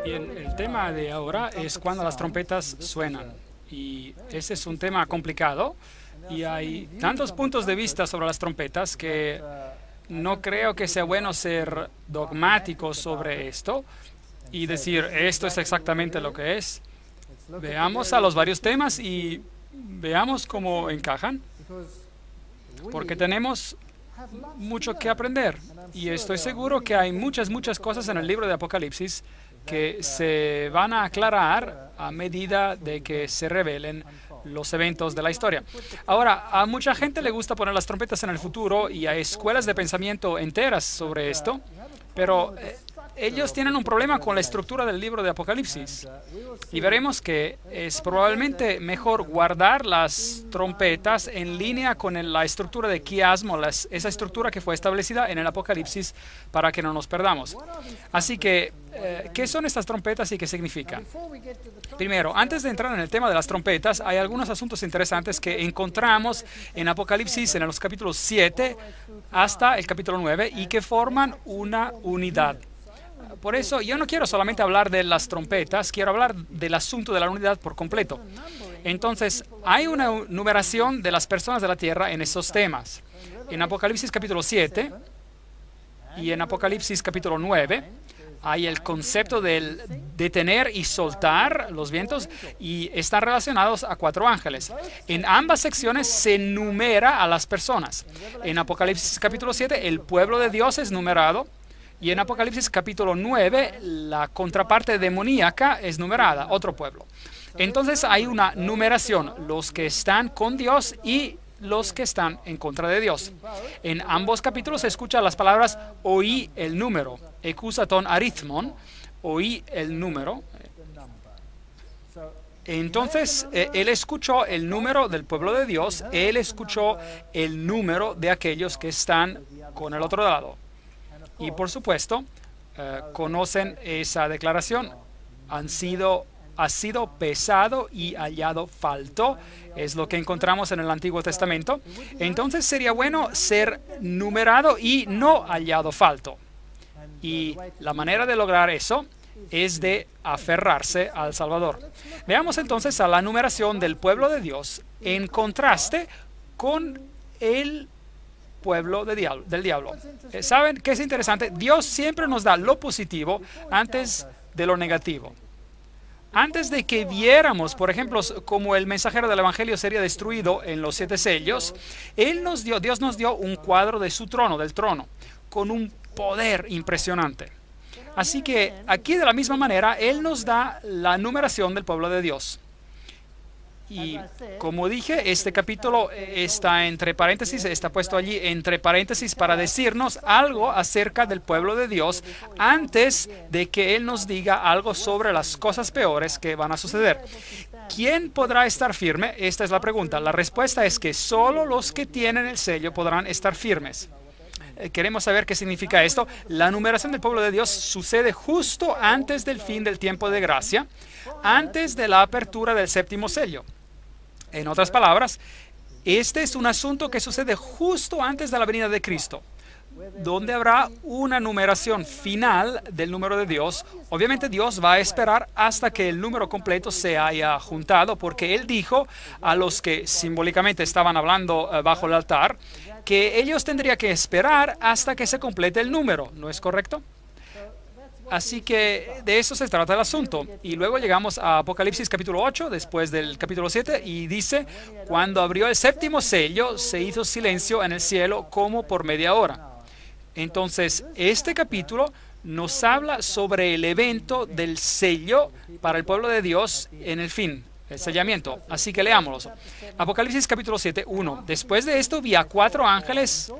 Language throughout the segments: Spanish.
El tema de ahora es cuando las trompetas suenan. Y ese es un tema complicado. Y hay tantos puntos de vista sobre las trompetas que no creo que sea bueno ser dogmático sobre esto y decir esto es exactamente lo que es. Veamos a los varios temas y veamos cómo encajan, porque tenemos mucho que aprender. Y estoy seguro que hay muchas cosas en el libro de Apocalipsis que se van a aclarar a medida de que se revelen los eventos de la historia. Ahora, a mucha gente le gusta poner las trompetas en el futuro y hay escuelas de pensamiento enteras sobre esto, pero ellos tienen un problema con la estructura del libro de Apocalipsis. Y veremos que es probablemente mejor guardar las trompetas en línea con la estructura de quiasmo, esa estructura que fue establecida en el Apocalipsis para que no nos perdamos. Así que, ¿qué son estas trompetas y qué significan? Primero, antes de entrar en el tema de las trompetas, hay algunos asuntos interesantes que encontramos en Apocalipsis en los capítulos 7 hasta el capítulo 9 y que forman una unidad. Por eso yo no quiero solamente hablar de las trompetas, quiero hablar del asunto de la unidad por completo. Entonces, hay una numeración de las personas de la tierra en esos temas. En Apocalipsis capítulo 7 y en Apocalipsis capítulo 9 hay el concepto del detener y soltar los vientos y están relacionados a 4 ángeles. En ambas secciones se numera a las personas. En Apocalipsis capítulo 7 el pueblo de Dios es numerado. Y en Apocalipsis capítulo 9, la contraparte demoníaca es numerada, otro pueblo. Entonces hay una numeración, los que están con Dios y los que están en contra de Dios. En ambos capítulos se escuchan las palabras oí el número, ekusaton arithmon, oí el número. Entonces, él escuchó el número del pueblo de Dios, él escuchó el número de aquellos que están con el otro lado. Y por supuesto, conocen esa declaración, ha sido pesado y hallado falto, es lo que encontramos en el Antiguo Testamento. Entonces sería bueno ser numerado y no hallado falto. Y la manera de lograr eso es de aferrarse al Salvador. Veamos entonces a la numeración del pueblo de Dios en contraste con el pueblo del diablo. ¿Saben qué es interesante? Dios siempre nos da lo positivo antes de lo negativo. Antes de que viéramos, por ejemplo, como el mensajero del Evangelio sería destruido en los 7 sellos, Dios nos dio un cuadro de su trono, del trono, con un poder impresionante. Así que aquí de la misma manera, Él nos da la numeración del pueblo de Dios. Y como dije, este capítulo está entre paréntesis, está puesto allí entre paréntesis para decirnos algo acerca del pueblo de Dios antes de que Él nos diga algo sobre las cosas peores que van a suceder. ¿Quién podrá estar firme? Esta es la pregunta. La respuesta es que solo los que tienen el sello podrán estar firmes. Queremos saber qué significa esto. La numeración del pueblo de Dios sucede justo antes del fin del tiempo de gracia, antes de la apertura del 7º sello. En otras palabras, este es un asunto que sucede justo antes de la venida de Cristo. donde habrá una numeración final del número de Dios. Obviamente Dios va a esperar hasta que el número completo se haya juntado, porque Él dijo a los que simbólicamente estaban hablando bajo el altar, que ellos tendrían que esperar hasta que se complete el número, ¿no es correcto? Así que de eso se trata el asunto. Y luego llegamos a Apocalipsis capítulo 8, después del capítulo 7, y dice, cuando abrió el séptimo sello, se hizo silencio en el cielo como por media hora. Entonces, este capítulo nos habla sobre el evento del sello para el pueblo de Dios en el fin, el sellamiento. Así que leámoslo. Apocalipsis capítulo 7, 1. Después de esto vi a 4 ángeles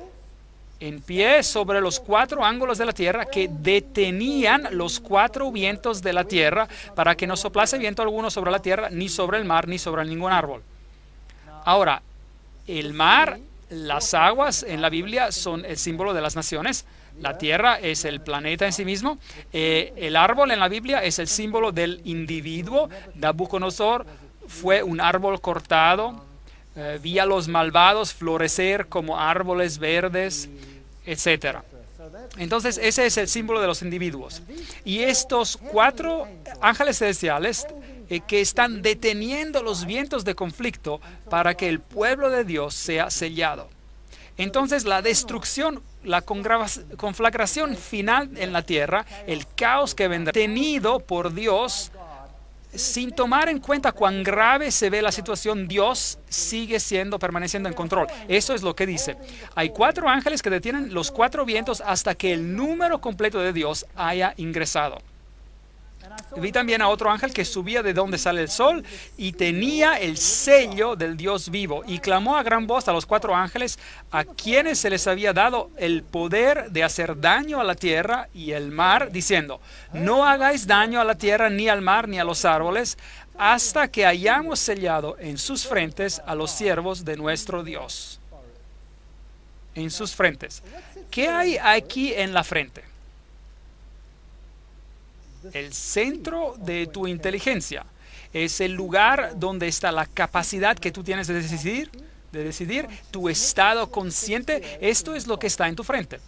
en pie sobre los 4 ángulos de la tierra, que detenían los 4 vientos de la tierra para que no soplase viento alguno sobre la tierra, ni sobre el mar, ni sobre ningún árbol. Ahora, el mar, las aguas en la Biblia son el símbolo de las naciones. La tierra es el planeta en sí mismo. El árbol en la Biblia es el símbolo del individuo. Nabucodonosor fue un árbol cortado. Vi a los malvados florecer como árboles verdes, etc. Entonces, ese es el símbolo de los individuos. Y estos 4 ángeles celestiales que están deteniendo los vientos de conflicto para que el pueblo de Dios sea sellado. Entonces, la destrucción, la conflagración final en la tierra, el caos que vendrá, tenido por Dios, sin tomar en cuenta cuán grave se ve la situación, Dios sigue permaneciendo en control. Eso es lo que dice. Hay 4 ángeles que detienen los 4 vientos hasta que el número completo de Dios haya ingresado. Vi también a otro ángel que subía de donde sale el sol y tenía el sello del Dios vivo, y clamó a gran voz a los 4 ángeles a quienes se les había dado el poder de hacer daño a la tierra y el mar, diciendo, no hagáis daño a la tierra, ni al mar, ni a los árboles, hasta que hayamos sellado en sus frentes a los siervos de nuestro Dios. En sus frentes. ¿Qué hay aquí en la frente? El centro de tu inteligencia. Es el lugar donde está la capacidad que tú tienes de decidir, tu estado consciente. Esto es lo que está en tu frente.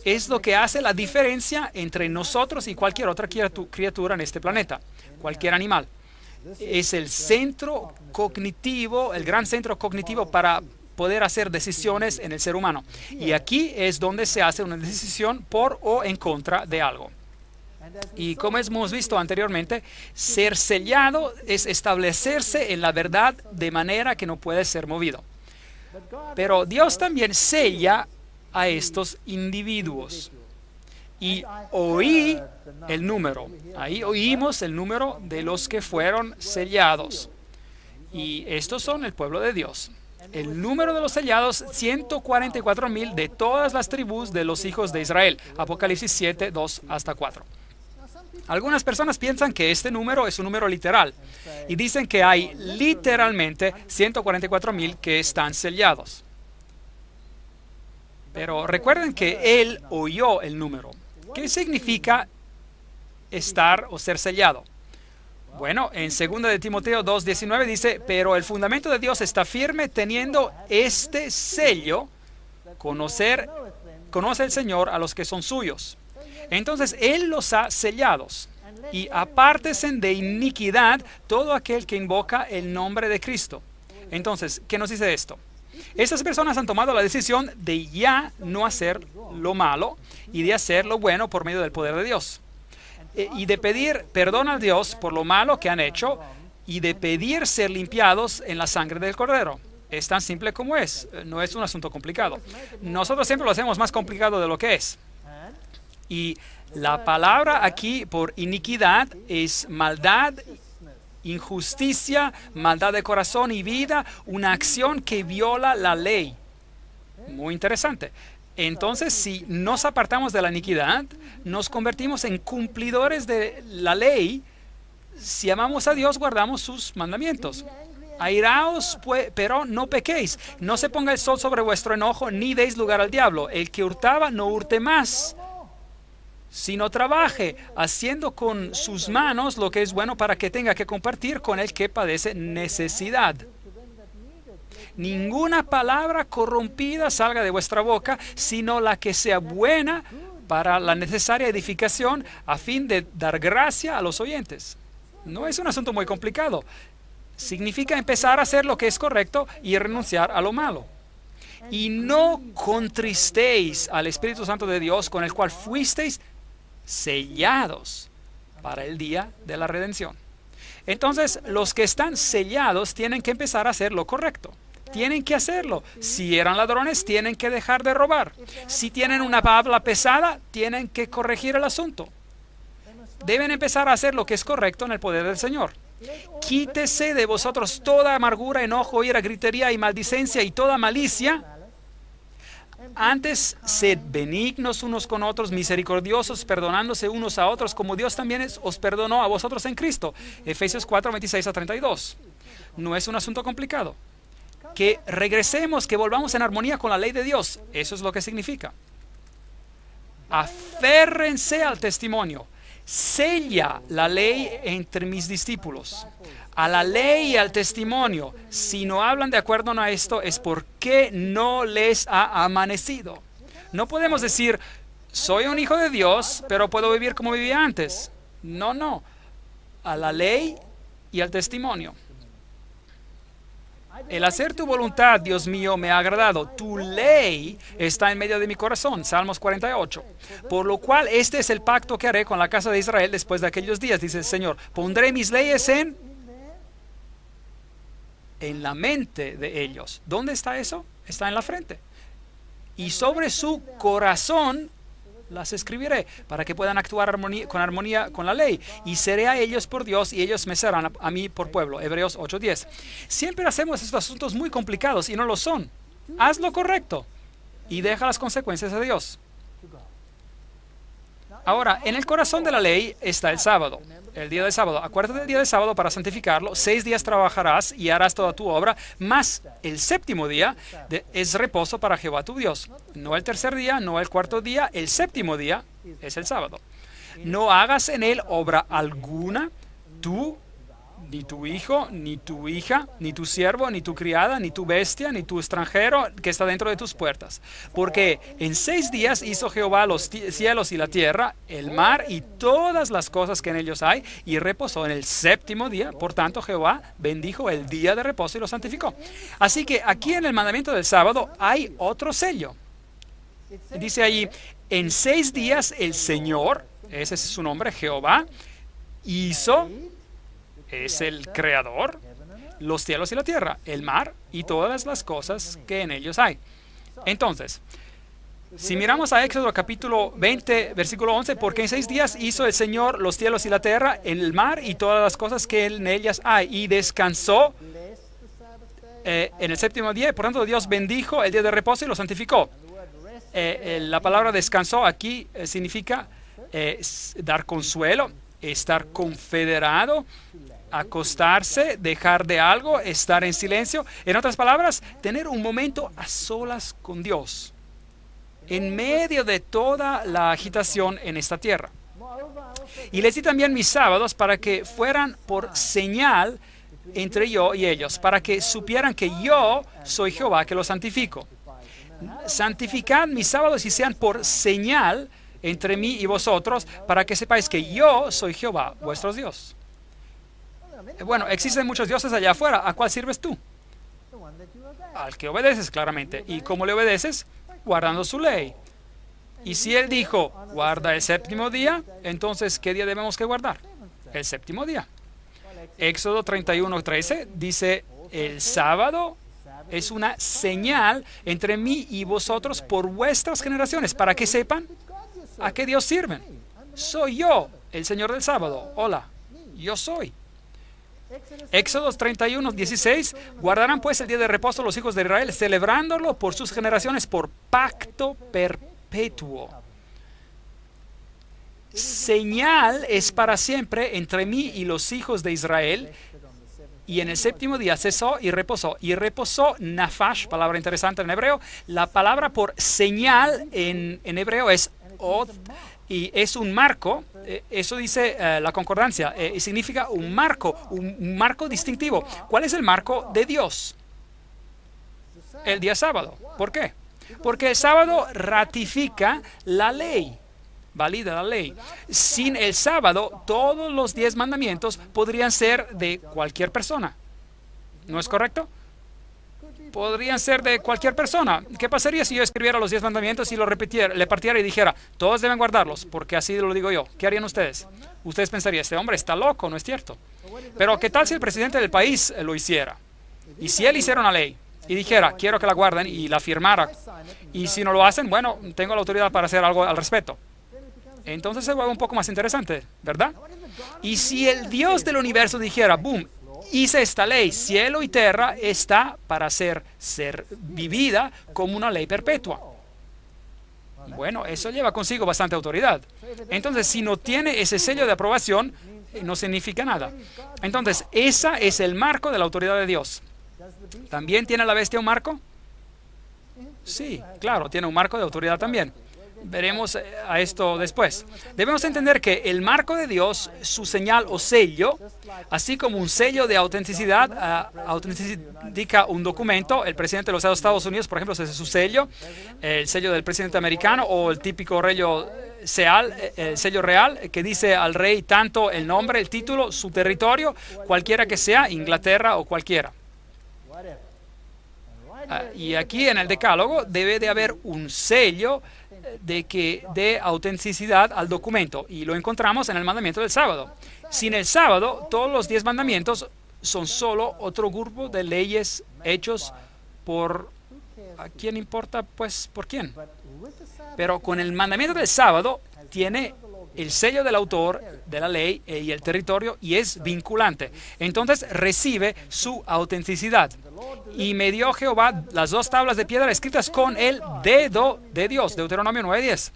Es lo que hace la diferencia entre nosotros y cualquier otra criatura en este planeta, cualquier animal. Es el centro cognitivo, el gran centro cognitivo para poder hacer decisiones en el ser humano. Y aquí es donde se hace una decisión por o en contra de algo. Y como hemos visto anteriormente, ser sellado es establecerse en la verdad de manera que no puede ser movido. Pero Dios también sella a estos individuos. Y oí el número. Ahí oímos el número de los que fueron sellados. Y estos son el pueblo de Dios. El número de los sellados, 144,000 de todas las tribus de los hijos de Israel. Apocalipsis 7, 2 hasta 4. Algunas personas piensan que este número es un número literal y dicen que hay literalmente 144,000 que están sellados. Pero recuerden que él oyó el número. ¿Qué significa estar o ser sellado? Bueno, en 2 de Timoteo 2:19 dice, pero el fundamento de Dios está firme teniendo este sello, conoce el Señor a los que son suyos. Entonces, Él los ha sellados. Y apártense de iniquidad todo aquel que invoca el nombre de Cristo. Entonces, ¿qué nos dice esto? Estas personas han tomado la decisión de ya no hacer lo malo y de hacer lo bueno por medio del poder de Dios. Y de pedir perdón a Dios por lo malo que han hecho y de pedir ser limpiados en la sangre del Cordero. Es tan simple como es. No es un asunto complicado. Nosotros siempre lo hacemos más complicado de lo que es. Y la palabra aquí por iniquidad es maldad, injusticia, maldad de corazón y vida, una acción que viola la ley. Muy interesante. Entonces, si nos apartamos de la iniquidad, nos convertimos en cumplidores de la ley. Si amamos a Dios, guardamos sus mandamientos. Airaos, pero no pequéis. No se ponga el sol sobre vuestro enojo, ni deis lugar al diablo. El que hurtaba, no hurte más, sino trabaje, haciendo con sus manos lo que es bueno para que tenga que compartir con el que padece necesidad. ninguna palabra corrompida salga de vuestra boca, sino la que sea buena para la necesaria edificación, a fin de dar gracia a los oyentes. No es un asunto muy complicado. Significa empezar a hacer lo que es correcto y renunciar a lo malo. Y no contristéis al Espíritu Santo de Dios, con el cual fuisteis sellados para el día de la redención. Entonces, los que están sellados tienen que empezar a hacer lo correcto. Tienen que hacerlo. Si eran ladrones, tienen que dejar de robar. Si tienen una habla pesada, tienen que corregir el asunto. Deben empezar a hacer lo que es correcto en el poder del Señor. Quítese de vosotros toda amargura, enojo, ira, gritería y maldicencia y toda malicia. Antes, sed benignos unos con otros, misericordiosos, perdonándose unos a otros, como Dios también os perdonó a vosotros en Cristo. Efesios 4, 26 a 32. No es un asunto complicado. Que regresemos, que volvamos en armonía con la ley de Dios. Eso es lo que significa. Aférrense al testimonio. Sella la ley entre mis discípulos. A la ley y al testimonio. Si no hablan de acuerdo a esto, es porque no les ha amanecido. No podemos decir, soy un hijo de Dios, pero puedo vivir como vivía antes. No, no. A la ley y al testimonio. El hacer tu voluntad, Dios mío, me ha agradado. Tu ley está en medio de mi corazón. Salmos 48. Por lo cual, este es el pacto que haré con la casa de Israel después de aquellos días, dice el Señor. Pondré mis leyes en la mente de ellos. ¿Dónde está eso? Está en la frente. Y sobre su corazón las escribiré, para que puedan actuar con armonía con la ley. Y seré a ellos por Dios, y ellos me serán a mí por pueblo. Hebreos 8:10. Siempre hacemos estos asuntos muy complicados y no lo son. Haz lo correcto y deja las consecuencias a Dios. Ahora, en el corazón de la ley está el sábado, el día de sábado. Acuérdate del día de sábado para santificarlo. 6 días trabajarás y harás toda tu obra, mas el séptimo día es reposo para Jehová tu Dios. No el tercer día, no el cuarto día, el séptimo día es el sábado. No hagas en él obra alguna, tú, ni tu hijo, ni tu hija, ni tu siervo, ni tu criada, ni tu bestia, ni tu extranjero que está dentro de tus puertas. Porque en 6 días hizo Jehová los cielos y la tierra, el mar y todas las cosas que en ellos hay, y reposó en el séptimo día. Por tanto, Jehová bendijo el día de reposo y lo santificó. Así que aquí en el mandamiento del sábado hay otro sello. Dice allí, en 6 días el Señor, ese es su nombre, Jehová, hizo... Es el creador, los cielos y la tierra, el mar y todas las cosas que en ellos hay. Entonces, si miramos a Éxodo capítulo 20, versículo 11, porque en 6 días hizo el Señor los cielos y la tierra, el mar y todas las cosas que en ellas hay, y descansó en el séptimo día. Por tanto, Dios bendijo el día de reposo y lo santificó. La palabra descansó aquí significa dar consuelo, estar confederado, acostarse, dejar de algo, estar en silencio. En otras palabras, tener un momento a solas con Dios en medio de toda la agitación en esta tierra. Y les di también mis sábados para que fueran por señal entre yo y ellos, para que supieran que yo soy Jehová que los santifico. Santificad mis sábados y sean por señal entre mí y vosotros, para que sepáis que yo soy Jehová, vuestro Dios. Bueno, existen muchos dioses allá afuera. ¿A cuál sirves tú? Al que obedeces, claramente. ¿Y cómo le obedeces? Guardando su ley. Y si Él dijo, guarda el séptimo día, entonces, ¿qué día debemos que guardar? El séptimo día. Éxodo 31:13 dice, el sábado es una señal entre mí y vosotros por vuestras generaciones, para que sepan a qué Dios sirven. Soy yo, el Señor del sábado. Hola, yo soy. Éxodo 31:16, guardarán pues el día de reposo los hijos de Israel, celebrándolo por sus generaciones por pacto perpetuo. Señal es para siempre entre mí y los hijos de Israel. Y en el séptimo día cesó y reposó. Y reposó, nafash, palabra interesante en hebreo. La palabra por señal en hebreo es od, y es un marco. Eso dice la concordancia. Y significa un marco distintivo. ¿Cuál es el marco de Dios? el día sábado. ¿Por qué? Porque el sábado ratifica la ley, valida la ley. Sin el sábado, todos los 10 mandamientos podrían ser de cualquier persona. ¿No es correcto? Podrían ser de cualquier persona. ¿Qué pasaría si yo escribiera los 10 mandamientos y lo repitiera, le partiera y dijera, todos deben guardarlos, porque así lo digo yo? ¿Qué harían ustedes? Ustedes pensarían, este hombre está loco, ¿no es cierto? Pero ¿qué tal si el presidente del país lo hiciera? Y si él hiciera una ley y dijera, quiero que la guarden, y la firmara, y si no lo hacen, bueno, tengo la autoridad para hacer algo al respecto. Entonces se vuelve un poco más interesante, ¿verdad? Y si el Dios del universo dijera, boom, hice esta ley, cielo y tierra está para ser vivida como una ley perpetua. Bueno, eso lleva consigo bastante autoridad. Entonces, si no tiene ese sello de aprobación, no significa nada. Entonces, ese es el marco de la autoridad de Dios. ¿También tiene la bestia un marco? Sí, claro, tiene un marco de autoridad también. Veremos a esto después. Debemos entender que el marco de Dios, su señal o sello, así como un sello de autenticidad, autentifica un documento. El presidente de los Estados Unidos, por ejemplo, ese es su sello, el sello del presidente americano, o el típico el sello real, que dice al rey tanto el nombre, el título, su territorio, cualquiera que sea, Inglaterra o cualquiera. Y aquí en el Decálogo debe de haber un sello de autenticidad al documento, y lo encontramos en el mandamiento del sábado. Sin el sábado, todos los 10 mandamientos son solo otro grupo de leyes hechos por... ¿A quién importa? Pues, ¿por quién? Pero con el mandamiento del sábado tiene el sello del autor de la ley y el territorio, y es vinculante. Entonces recibe su autenticidad. Y me dio Jehová las 2 tablas de piedra escritas con el dedo de Dios. Deuteronomio 9:10.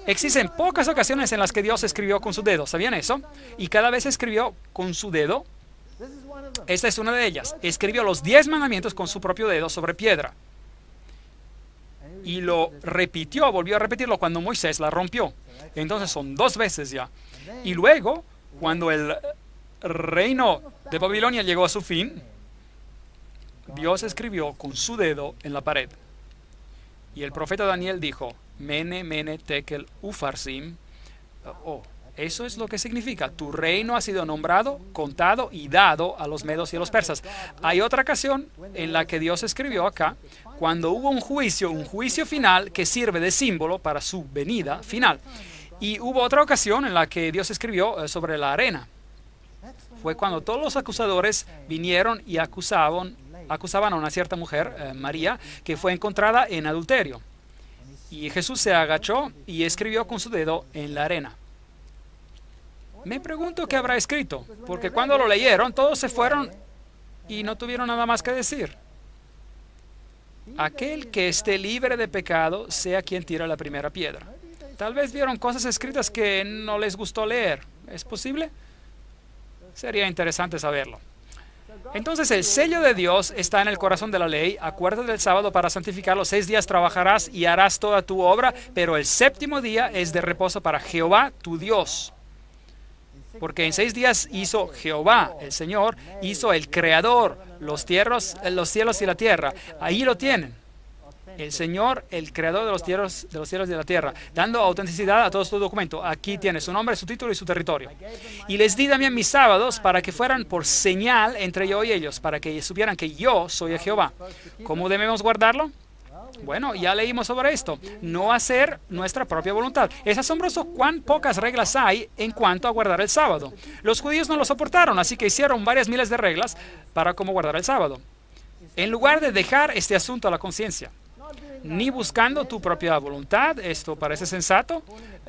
Existen pocas ocasiones en las que Dios escribió con su dedo. ¿Sabían eso? Y cada vez escribió con su dedo. Esta es una de ellas. Escribió los 10 mandamientos con su propio dedo sobre piedra. Y lo repitió, volvió a repetirlo cuando Moisés la rompió. Entonces son 2 veces ya. Y luego, cuando el reino de Babilonia llegó a su fin, Dios escribió con su dedo en la pared. Y el profeta Daniel dijo, Mene, Mene, Tekel, Ufarsim. Eso es lo que significa. Tu reino ha sido nombrado, contado y dado a los medos y a los persas. Hay otra ocasión en la que Dios escribió acá, cuando hubo un juicio final que sirve de símbolo para su venida final. Y hubo otra ocasión en la que Dios escribió sobre la arena. Fue cuando todos los acusadores vinieron y acusaban a una cierta mujer, María, que fue encontrada en adulterio. Y Jesús se agachó y escribió con su dedo en la arena. Me pregunto qué habrá escrito, porque cuando lo leyeron, todos se fueron y no tuvieron nada más que decir. Aquel que esté libre de pecado, sea quien tira la primera piedra. Tal vez vieron cosas escritas que no les gustó leer. ¿Es posible? Sería interesante saberlo. Entonces el sello de Dios está en el corazón de la ley. Acuérdate del sábado para santificarlo. 6 días trabajarás y harás toda tu obra, pero el 7º día es de reposo para Jehová tu Dios. Porque en 6 días hizo Jehová, el Señor, hizo el Creador, los cielos y la tierra. Ahí lo tienen. El Señor, el Creador de los cielos y de la tierra, dando autenticidad a todo su documento. Aquí tiene su nombre, su título y su territorio. Y les di también mis sábados para que fueran por señal entre yo y ellos, para que supieran que yo soy Jehová. ¿Cómo debemos guardarlo? Bueno, ya leímos sobre esto. No hacer nuestra propia voluntad. Es asombroso cuán pocas reglas hay en cuanto a guardar el sábado. Los judíos no lo soportaron, así que hicieron varias miles de reglas para cómo guardar el sábado. En lugar de dejar este asunto a la conciencia, ni buscando tu propia voluntad, esto parece sensato,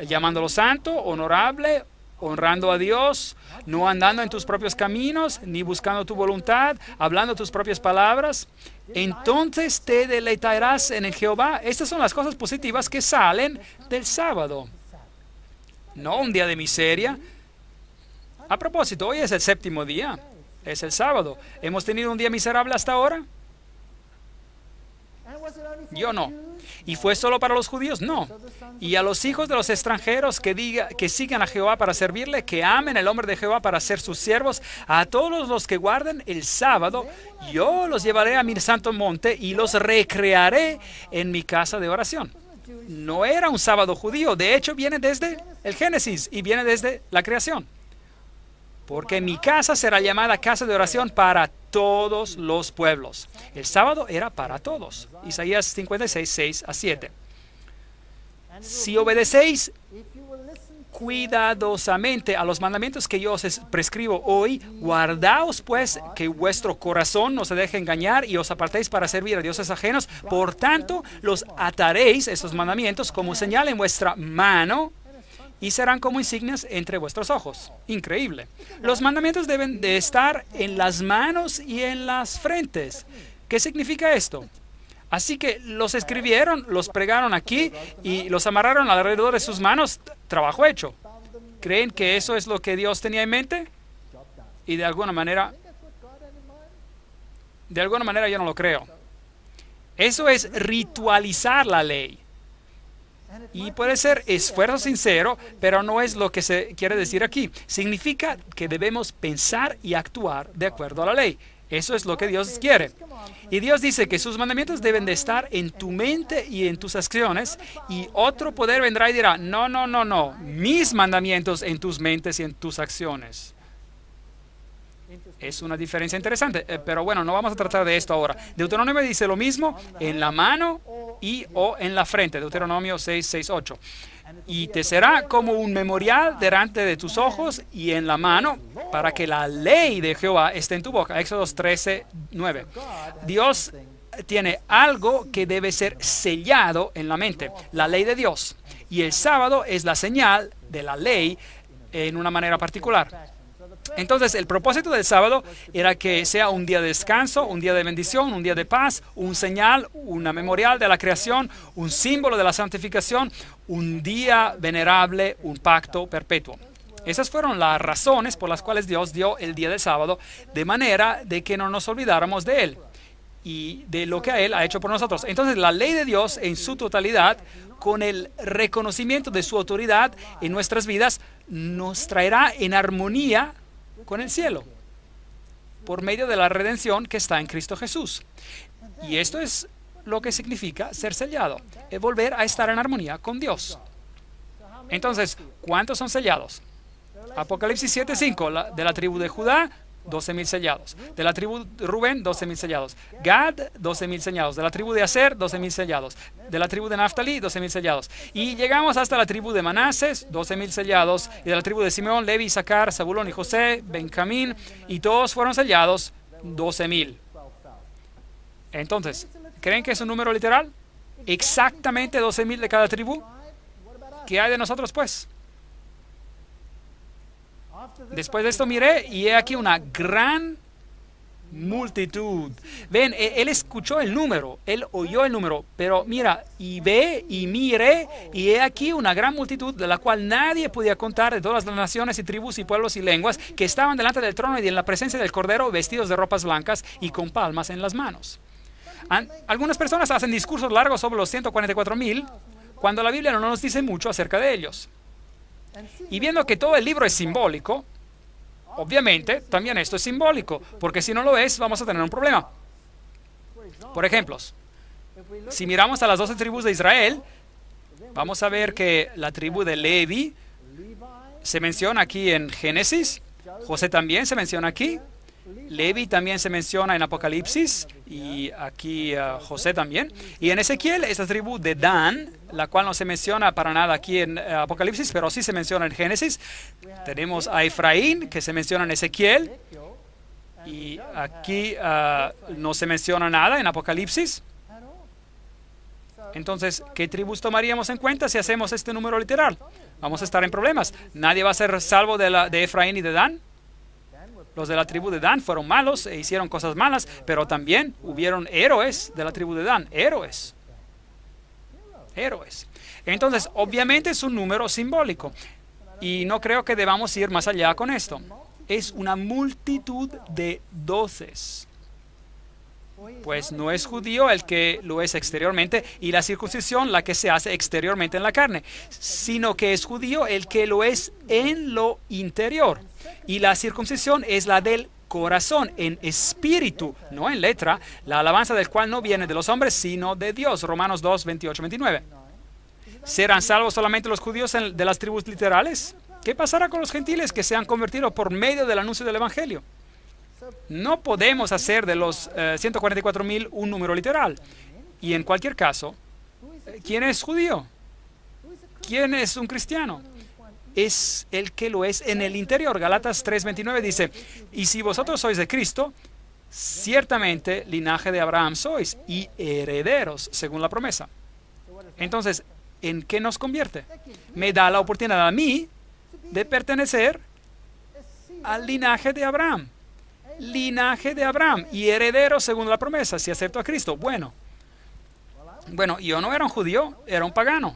llamándolo santo, honorable, honrando a Dios, no andando en tus propios caminos, ni buscando tu voluntad, hablando tus propias palabras, entonces te deleitarás en el Jehová. Estas son las cosas positivas que salen del sábado, no un día de miseria. A propósito, hoy es el 7º día, es el sábado. ¿Hemos tenido un día miserable hasta ahora? Yo no. ¿Y fue solo para los judíos? No. Y a los hijos de los extranjeros que sigan a Jehová para servirle, que amen el nombre de Jehová para ser sus siervos, a todos los que guarden el sábado, yo los llevaré a mi santo monte y los recrearé en mi casa de oración. No era un sábado judío, de hecho viene desde el Génesis y viene desde la creación. Porque mi casa será llamada casa de oración para todos los pueblos. El sábado era para todos. Isaías 56, 6 a 7. Si obedecéis cuidadosamente a los mandamientos que yo os prescribo hoy, guardaos pues que vuestro corazón no se deje engañar y os apartéis para servir a dioses ajenos. Por tanto, los ataréis, esos mandamientos, como señal en vuestra mano, y serán como insignias entre vuestros ojos. Increíble. Los mandamientos deben de estar en las manos y en las frentes. ¿Qué significa esto? Así que los escribieron, los pregaron aquí y los amarraron alrededor de sus manos. Trabajo hecho. ¿Creen que eso es lo que Dios tenía en mente? Y de alguna manera yo no lo creo. Eso es ritualizar la ley. Y puede ser esfuerzo sincero, pero no es lo que se quiere decir aquí. Significa que debemos pensar y actuar de acuerdo a la ley. Eso es lo que Dios quiere. Y Dios dice que sus mandamientos deben de estar en tu mente y en tus acciones. Y otro poder vendrá y dirá, no, no, no, no. Mis mandamientos en tus mentes y en tus acciones. Es una diferencia interesante, pero bueno, no vamos a tratar de esto ahora. Deuteronomio dice lo mismo en la mano y o en la frente. Deuteronomio 6, 6, 8. Y te será como un memorial delante de tus ojos y en la mano, para que la ley de Jehová esté en tu boca. Éxodo 13, 9. Dios tiene algo que debe ser sellado en la mente, la ley de Dios. Y el sábado es la señal de la ley en una manera particular. Entonces, el propósito del sábado era que sea un día de descanso, un día de bendición, un día de paz, un señal, una memorial de la creación, un símbolo de la santificación, un día venerable, un pacto perpetuo. Esas fueron las razones por las cuales Dios dio el día del sábado, de manera de que no nos olvidáramos de Él y de lo que Él ha hecho por nosotros. Entonces, la ley de Dios en su totalidad, con el reconocimiento de su autoridad en nuestras vidas, nos traerá en armonía con el cielo, por medio de la redención que está en Cristo Jesús. Y esto es lo que significa ser sellado, es volver a estar en armonía con Dios. Entonces, ¿cuántos son sellados? Apocalipsis 7:5, de la tribu de Judá, 12,000 sellados. De la tribu de Rubén, 12,000 sellados. Gad, 12,000 sellados. De la tribu de Aser, 12,000 sellados. De la tribu de Naftali, 12,000 sellados. Y llegamos hasta la tribu de Manases, 12,000 sellados. Y de la tribu de Simeón, Levi, Isaacar, Zabulón y José, Benjamín. Y todos fueron sellados, 12,000. Entonces, ¿creen que es un número literal? Exactamente 12,000 de cada tribu. ¿Qué hay de nosotros, pues? Después de esto miré y he aquí una gran multitud. Ven, él escuchó el número, él oyó el número, pero mira, y ve y mire, y he aquí una gran multitud de la cual nadie podía contar, de todas las naciones y tribus y pueblos y lenguas, que estaban delante del trono y en la presencia del Cordero, vestidos de ropas blancas y con palmas en las manos. Algunas personas hacen discursos largos sobre los 144,000, cuando la Biblia no nos dice mucho acerca de ellos. Y viendo que todo el libro es simbólico, obviamente también esto es simbólico, porque si no lo es, vamos a tener un problema. Por ejemplo, si miramos a las 12 tribus de Israel, vamos a ver que la tribu de Levi se menciona aquí en Génesis, José también se menciona aquí, Levi también se menciona en Apocalipsis y aquí José también. Y en Ezequiel, esta tribu de Dan, la cual no se menciona para nada aquí en Apocalipsis, pero sí se menciona en Génesis. Tenemos a Efraín, que se menciona en Ezequiel, y aquí no se menciona nada en Apocalipsis. Entonces, ¿qué tribus tomaríamos en cuenta si hacemos este número literal? Vamos a estar en problemas. Nadie va a ser salvo de Efraín y de Dan. Los de la tribu de Dan fueron malos e hicieron cosas malas, pero también hubieron héroes de la tribu de Dan. Héroes. Entonces, obviamente es un número simbólico. Y no creo que debamos ir más allá con esto. Es una multitud de doces. Pues no es judío el que lo es exteriormente y la circuncisión la que se hace exteriormente en la carne, sino que es judío el que lo es en lo interior. Y la circuncisión es la del corazón, en espíritu, no en letra, la alabanza del cual no viene de los hombres, sino de Dios. Romanos 2, 28, 29. ¿Serán salvos solamente los judíos de las tribus literales? ¿Qué pasará con los gentiles que se han convertido por medio del anuncio del evangelio? No podemos hacer de los 144,000 un número literal. Y en cualquier caso, ¿quién es judío? ¿Quién es un cristiano? Es el que lo es en el interior. Galatas 3:29 dice, y si vosotros sois de Cristo, ciertamente linaje de Abraham sois y herederos según la promesa. Entonces, ¿en qué nos convierte? Me da la oportunidad a mí de pertenecer al linaje de Abraham. Linaje de Abraham y heredero según la promesa, si acepto a Cristo. Bueno, yo no era un judío, era un pagano.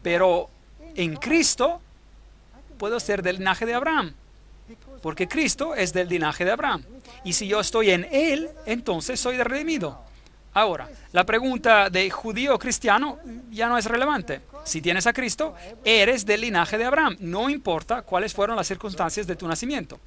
Pero en Cristo puedo ser del linaje de Abraham, porque Cristo es del linaje de Abraham. Y si yo estoy en Él, entonces soy redimido. Ahora, la pregunta de judío o cristiano ya no es relevante. Si tienes a Cristo, eres del linaje de Abraham. No importa cuáles fueron las circunstancias de tu nacimiento.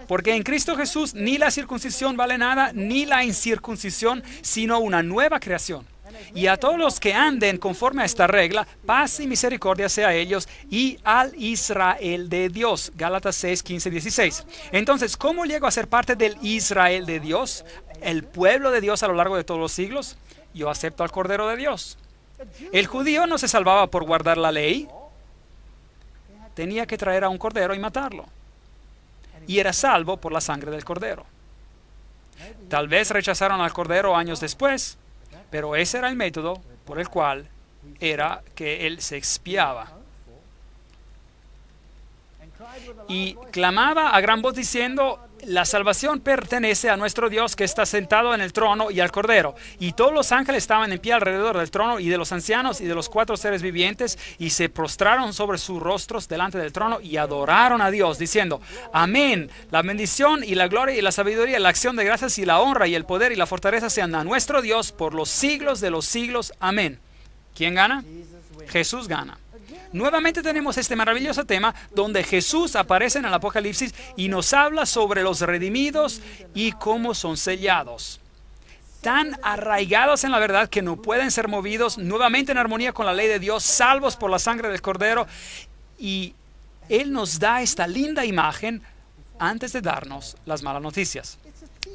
Porque en Cristo Jesús ni la circuncisión vale nada, ni la incircuncisión, sino una nueva creación. Y a todos los que anden conforme a esta regla, paz y misericordia sea a ellos y al Israel de Dios. Gálatas 6, 15, 16. Entonces, ¿cómo llego a ser parte del Israel de Dios? El pueblo de Dios a lo largo de todos los siglos. Yo acepto al Cordero de Dios. El judío no se salvaba por guardar la ley. Tenía que traer a un cordero y matarlo. Y era salvo por la sangre del cordero. Tal vez rechazaron al cordero años después, pero ese era el método por el cual era que él se expiaba. Y clamaba a gran voz diciendo, la salvación pertenece a nuestro Dios que está sentado en el trono y al Cordero. Y todos los ángeles estaban en pie alrededor del trono y de los ancianos y de los 4 seres vivientes y se prostraron sobre sus rostros delante del trono y adoraron a Dios diciendo, amén, la bendición y la gloria y la sabiduría, la acción de gracias y la honra y el poder y la fortaleza sean a nuestro Dios por los siglos de los siglos, amén. ¿Quién gana? Jesús gana. Nuevamente tenemos este maravilloso tema donde Jesús aparece en el Apocalipsis y nos habla sobre los redimidos y cómo son sellados. Tan arraigados en la verdad que no pueden ser movidos, nuevamente en armonía con la ley de Dios, salvos por la sangre del Cordero. Y Él nos da esta linda imagen antes de darnos las malas noticias.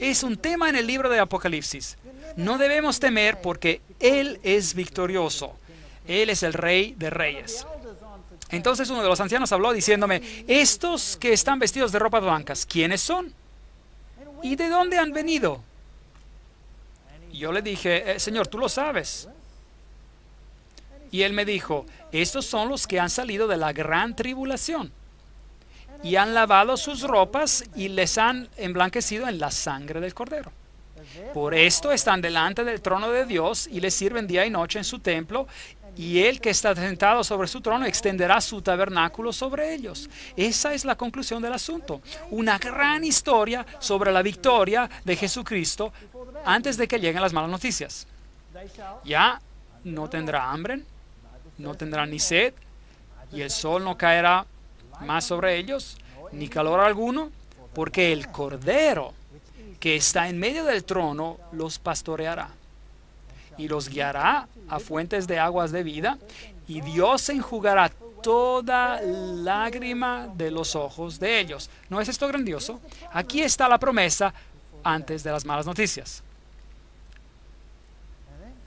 Es un tema en el libro de Apocalipsis. No debemos temer porque Él es victorioso. Él es el Rey de Reyes. Entonces uno de los ancianos habló diciéndome, estos que están vestidos de ropas blancas, ¿quiénes son? ¿Y de dónde han venido? Y yo le dije, Señor, tú lo sabes. Y él me dijo, estos son los que han salido de la gran tribulación y han lavado sus ropas y les han emblanquecido en la sangre del Cordero. Por esto están delante del trono de Dios y le sirven día y noche en su templo. Y Él que está sentado sobre su trono extenderá su tabernáculo sobre ellos. Esa es la conclusión del asunto. Una gran historia sobre la victoria de Jesucristo antes de que lleguen las malas noticias. Ya no tendrá hambre, no tendrá ni sed, y el sol no caerá más sobre ellos, ni calor alguno, porque el Cordero que está en medio del trono los pastoreará y los guiará a fuentes de aguas de vida, y Dios enjugará toda lágrima de los ojos de ellos. ¿No es esto grandioso? Aquí está la promesa antes de las malas noticias.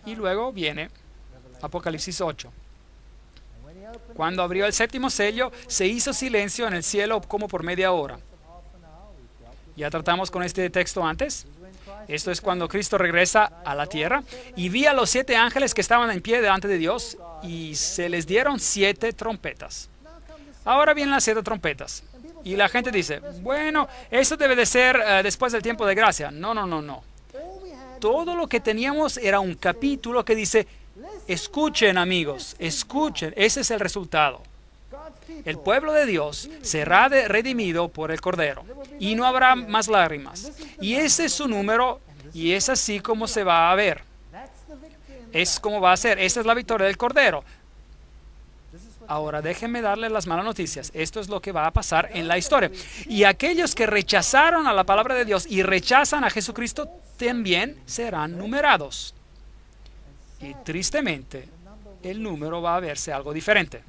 Y luego viene Apocalipsis 8. Cuando abrió el 7º sello, se hizo silencio en el cielo como por media hora. Ya tratamos con este texto antes. Esto es cuando Cristo regresa a la tierra. Y vi a los 7 ángeles que estaban en pie delante de Dios y se les dieron 7 trompetas. Ahora vienen las 7 trompetas. Y la gente dice, bueno, eso debe de ser después del tiempo de gracia. No. Todo lo que teníamos era un capítulo que dice, escuchen amigos, escuchen. Ese es el resultado. El pueblo de Dios será redimido por el Cordero y no habrá más lágrimas. Y ese es su número Y es así como se va a ver. Es como va a ser. Esta es la victoria del Cordero. Ahora déjenme darles las malas noticias. Esto es lo que va a pasar en la historia. Y aquellos que rechazaron a la palabra de Dios y rechazan a Jesucristo también serán numerados. Y tristemente, el número va a verse algo diferente.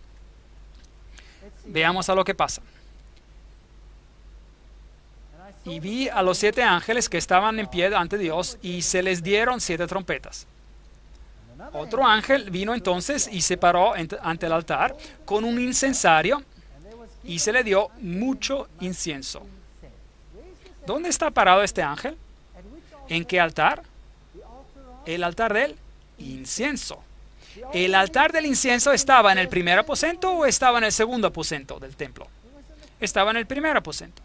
Veamos a lo que pasa. Y vi a los 7 ángeles que estaban en pie ante Dios y se les dieron 7 trompetas. Otro ángel vino entonces y se paró ante el altar con un incensario y se le dio mucho incienso. ¿Dónde está parado este ángel? ¿En qué altar? El altar del incienso. ¿El altar del incienso estaba en el primer aposento o estaba en el segundo aposento del templo? Estaba en el primer aposento.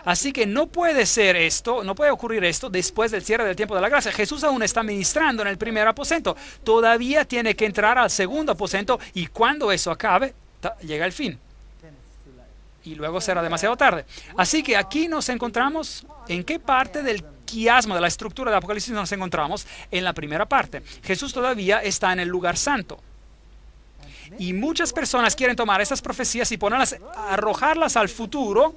Así que no puede ser esto, no puede ocurrir esto después del cierre del tiempo de la gracia. Jesús aún está ministrando en el primer aposento. Todavía tiene que entrar al segundo aposento y cuando eso acabe, llega el fin. Y luego será demasiado tarde. Así que aquí nos encontramos, ¿en qué parte del quiasmo, de la estructura de Apocalipsis nos encontramos? En la primera parte. Jesús todavía está en el lugar santo. Y muchas personas quieren tomar estas profecías y ponerlas, arrojarlas al futuro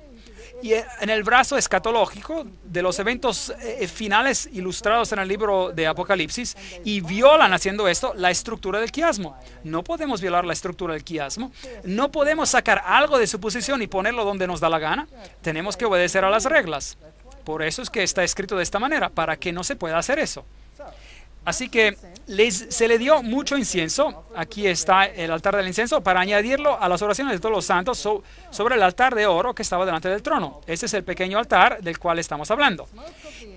y en el brazo escatológico de los eventos finales ilustrados en el libro de Apocalipsis, y violan haciendo esto la estructura del quiasmo. No podemos violar la estructura del quiasmo. No podemos sacar algo de su posición y ponerlo donde nos da la gana. Tenemos que obedecer a las reglas. Por eso es que está escrito de esta manera, para que no se pueda hacer eso. Así que se le dio mucho incienso. Aquí está el altar del incienso para añadirlo a las oraciones de todos los santos sobre el altar de oro que estaba delante del trono. Ese es el pequeño altar del cual estamos hablando.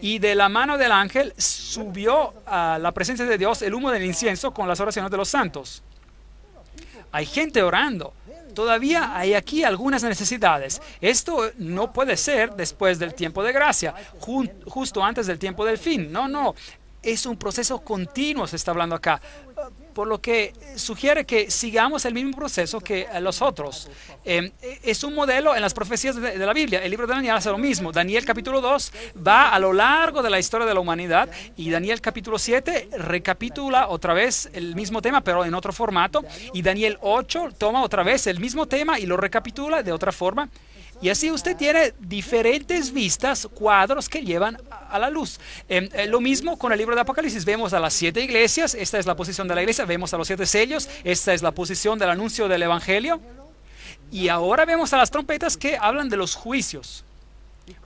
Y de la mano del ángel subió a la presencia de Dios el humo del incienso con las oraciones de los santos. Hay gente orando. Todavía hay aquí algunas necesidades. Esto no puede ser después del tiempo de gracia, justo antes del tiempo del fin. No. Es un proceso continuo, se está hablando acá, por lo que sugiere que sigamos el mismo proceso que los otros. Es un modelo en las profecías de la Biblia. El libro de Daniel hace lo mismo. Daniel capítulo 2 va a lo largo de la historia de la humanidad, y Daniel capítulo 7 recapitula otra vez el mismo tema, pero en otro formato, y Daniel 8 toma otra vez el mismo tema y lo recapitula de otra forma. Y así usted tiene diferentes vistas, cuadros que llevan a la luz. Lo mismo con el libro de Apocalipsis. Vemos a las 7 iglesias. Esta es la posición de la iglesia. Vemos a los 7 sellos. Esta es la posición del anuncio del evangelio. Y ahora vemos a las trompetas que hablan de los juicios.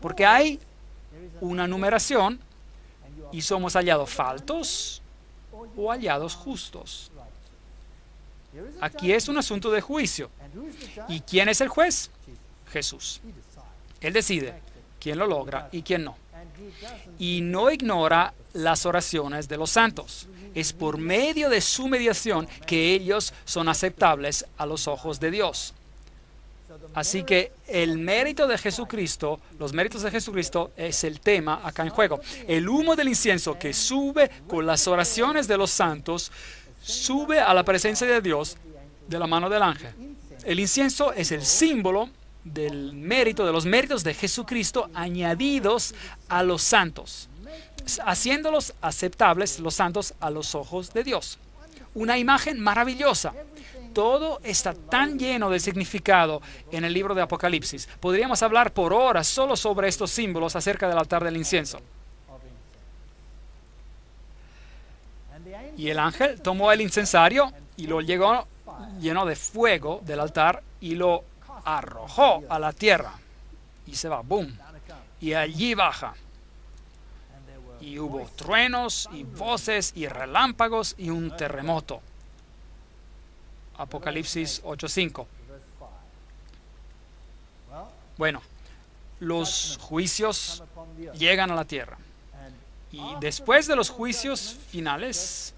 Porque hay una numeración y somos hallados faltos o hallados justos. Aquí es un asunto de juicio. ¿Y quién es el juez? Jesús. Él decide quién lo logra y quién no. Y no ignora las oraciones de los santos. Es por medio de su mediación que ellos son aceptables a los ojos de Dios. Así que el mérito de Jesucristo, los méritos de Jesucristo es el tema acá en juego. El humo del incienso que sube con las oraciones de los santos, sube a la presencia de Dios de la mano del ángel. El incienso es el símbolo del mérito, de los méritos de Jesucristo añadidos a los santos, haciéndolos aceptables los santos a los ojos de Dios. Una imagen maravillosa. Todo está tan lleno de significado en el libro de Apocalipsis. Podríamos hablar por horas solo sobre estos símbolos acerca del altar del incienso. Y el ángel tomó el incensario y lo llenó de fuego del altar y lo arrojó a la tierra, y se va, boom, y allí baja, y hubo truenos y voces y relámpagos y un terremoto. Apocalipsis 8:5. Bueno, los juicios llegan a la tierra, y después de los juicios finales,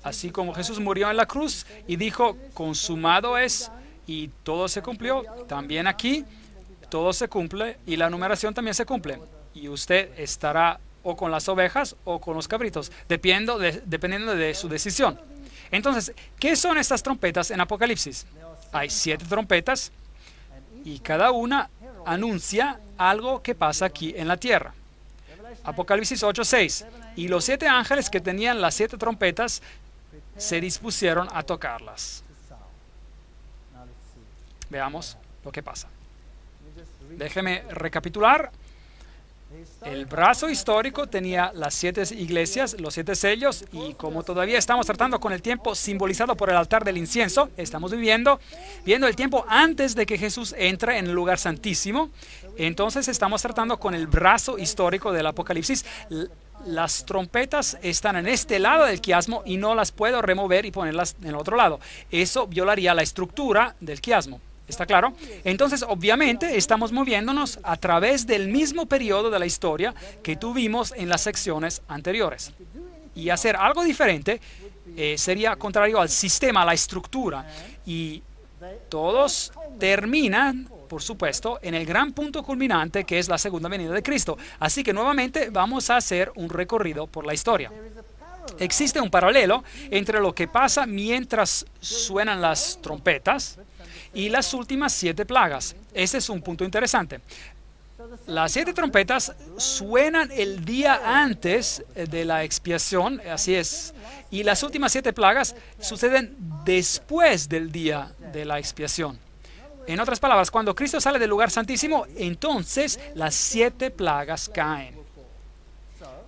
así como Jesús murió en la cruz y dijo consumado es, y todo se cumplió, también aquí todo se cumple y la numeración también se cumple. Y usted estará o con las ovejas o con los cabritos, dependiendo de su decisión. Entonces, ¿qué son estas trompetas en Apocalipsis? Hay 7 trompetas y cada una anuncia algo que pasa aquí en la tierra. Apocalipsis 8:6. Y los 7 ángeles que tenían las 7 trompetas se dispusieron a tocarlas. Veamos lo que pasa. Déjeme recapitular. El brazo histórico tenía las 7 iglesias, los 7 sellos, y como todavía estamos tratando con el tiempo simbolizado por el altar del incienso, estamos viendo el tiempo antes de que Jesús entre en el lugar santísimo. Entonces estamos tratando con el brazo histórico del Apocalipsis. Las trompetas están en este lado del quiasmo y no las puedo remover y ponerlas en el otro lado. Eso violaría la estructura del quiasmo. ¿Está claro? Entonces, obviamente, estamos moviéndonos a través del mismo periodo de la historia que tuvimos en las secciones anteriores. Y hacer algo diferente sería contrario al sistema, a la estructura. Y todos terminan, por supuesto, en el gran punto culminante que es la segunda venida de Cristo. Así que nuevamente vamos a hacer un recorrido por la historia. Existe un paralelo entre lo que pasa mientras suenan las trompetas y las últimas 7 plagas. Ese es un punto interesante. Las 7 trompetas suenan el día antes de la expiación, así es, y las últimas 7 plagas suceden después del día de la expiación. En otras palabras, cuando Cristo sale del lugar santísimo, entonces las 7 plagas caen.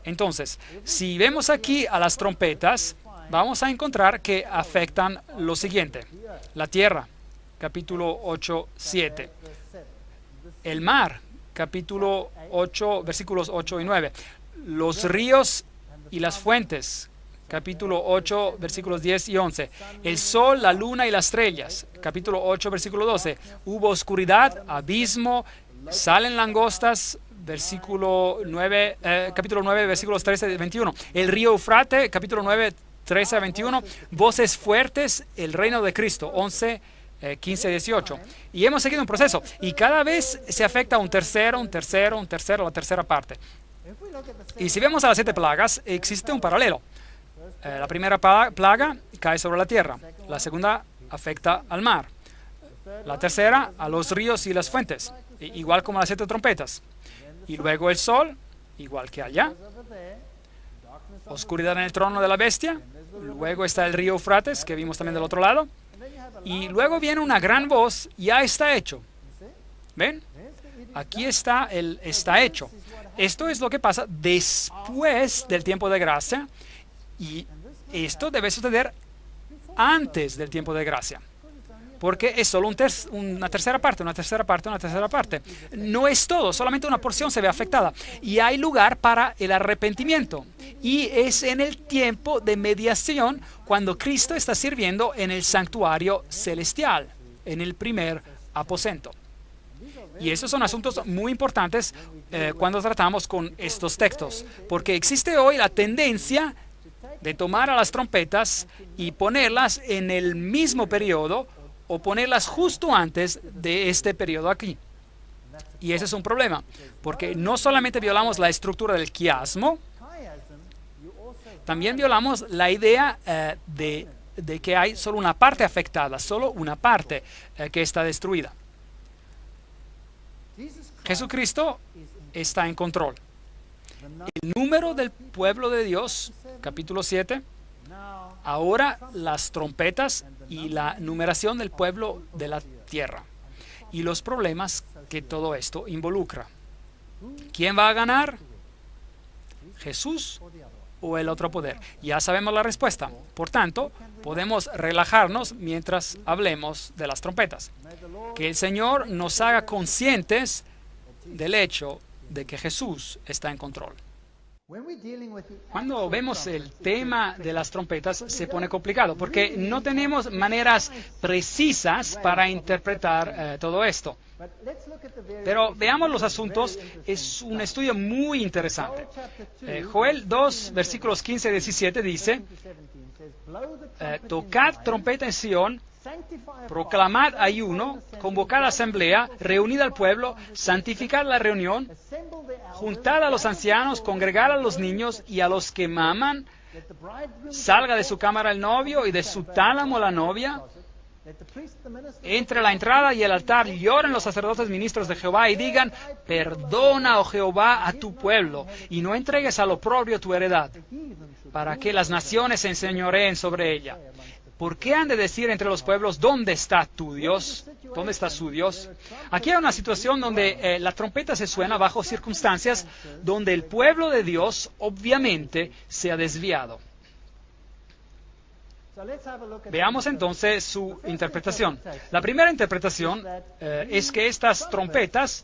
Entonces, si vemos aquí a las trompetas, vamos a encontrar que afectan lo siguiente: la tierra, capítulo 8, 7. El mar, capítulo 8, versículos 8 y 9. Los ríos y las fuentes, capítulo 8, versículos 10 y 11. El sol, la luna y las estrellas, capítulo 8, versículo 12. Hubo oscuridad, abismo, salen langostas, versículo 9, capítulo 9, versículos 13 y 21. El río Eufrate, capítulo 9, 13 a 21. Voces fuertes, el reino de Cristo, 11, 15, 18. Y hemos seguido un proceso. Y cada vez se afecta un tercero, la tercera parte. Y si vemos a las 7 plagas, existe un paralelo. La primera plaga cae sobre la tierra. La segunda afecta al mar. La tercera a los ríos y las fuentes, igual como las 7 trompetas. Y luego el sol, igual que allá. Oscuridad en el trono de la bestia. Luego está el río Eufrates, que vimos también del otro lado. Y luego viene una gran voz: ya está hecho. ¿Ven? Aquí está el está hecho. Esto es lo que pasa después del tiempo de gracia. Y esto debe suceder antes del tiempo de gracia. Porque es solo una tercera parte. No es todo, solamente una porción se ve afectada. Y hay lugar para el arrepentimiento. Y es en el tiempo de mediación cuando Cristo está sirviendo en el santuario celestial, en el primer aposento. Y esos son asuntos muy importantes cuando tratamos con estos textos. Porque existe hoy la tendencia de tomar a las trompetas y ponerlas en el mismo periodo, o ponerlas justo antes de este periodo aquí. Y ese es un problema, porque no solamente violamos la estructura del quiasmo, también violamos la idea de que hay solo una parte afectada, solo una parte que está destruida. Jesucristo está en control. El número del pueblo de Dios, capítulo 7, ahora las trompetas y la numeración del pueblo de la tierra y los problemas que todo esto involucra. ¿Quién va a ganar? ¿Jesús o el otro poder? Ya sabemos la respuesta. Por tanto, podemos relajarnos mientras hablemos de las trompetas. Que el Señor nos haga conscientes del hecho de que Jesús está en control. Cuando vemos el tema de las trompetas se pone complicado porque no tenemos maneras precisas para interpretar todo esto. Pero veamos los asuntos, es un estudio muy interesante. Joel 2, versículos 15 y 17 dice: tocad trompeta en Sión, proclamad ayuno, convocad asamblea, reunid al pueblo, santificad la reunión, juntad a los ancianos, congregad a los niños y a los que maman, salga de su cámara el novio y de su tálamo la novia. Entre la entrada y el altar lloren los sacerdotes ministros de Jehová y digan: perdona, oh Jehová, a tu pueblo, y no entregues al oprobio tu heredad, para que las naciones se enseñoreen sobre ella. ¿Por qué han de decir entre los pueblos: ¿dónde está tu Dios? ¿Dónde está su Dios? Aquí hay una situación donde la trompeta se suena bajo circunstancias donde el pueblo de Dios obviamente se ha desviado. Veamos entonces su interpretación. La primera interpretación es que estas trompetas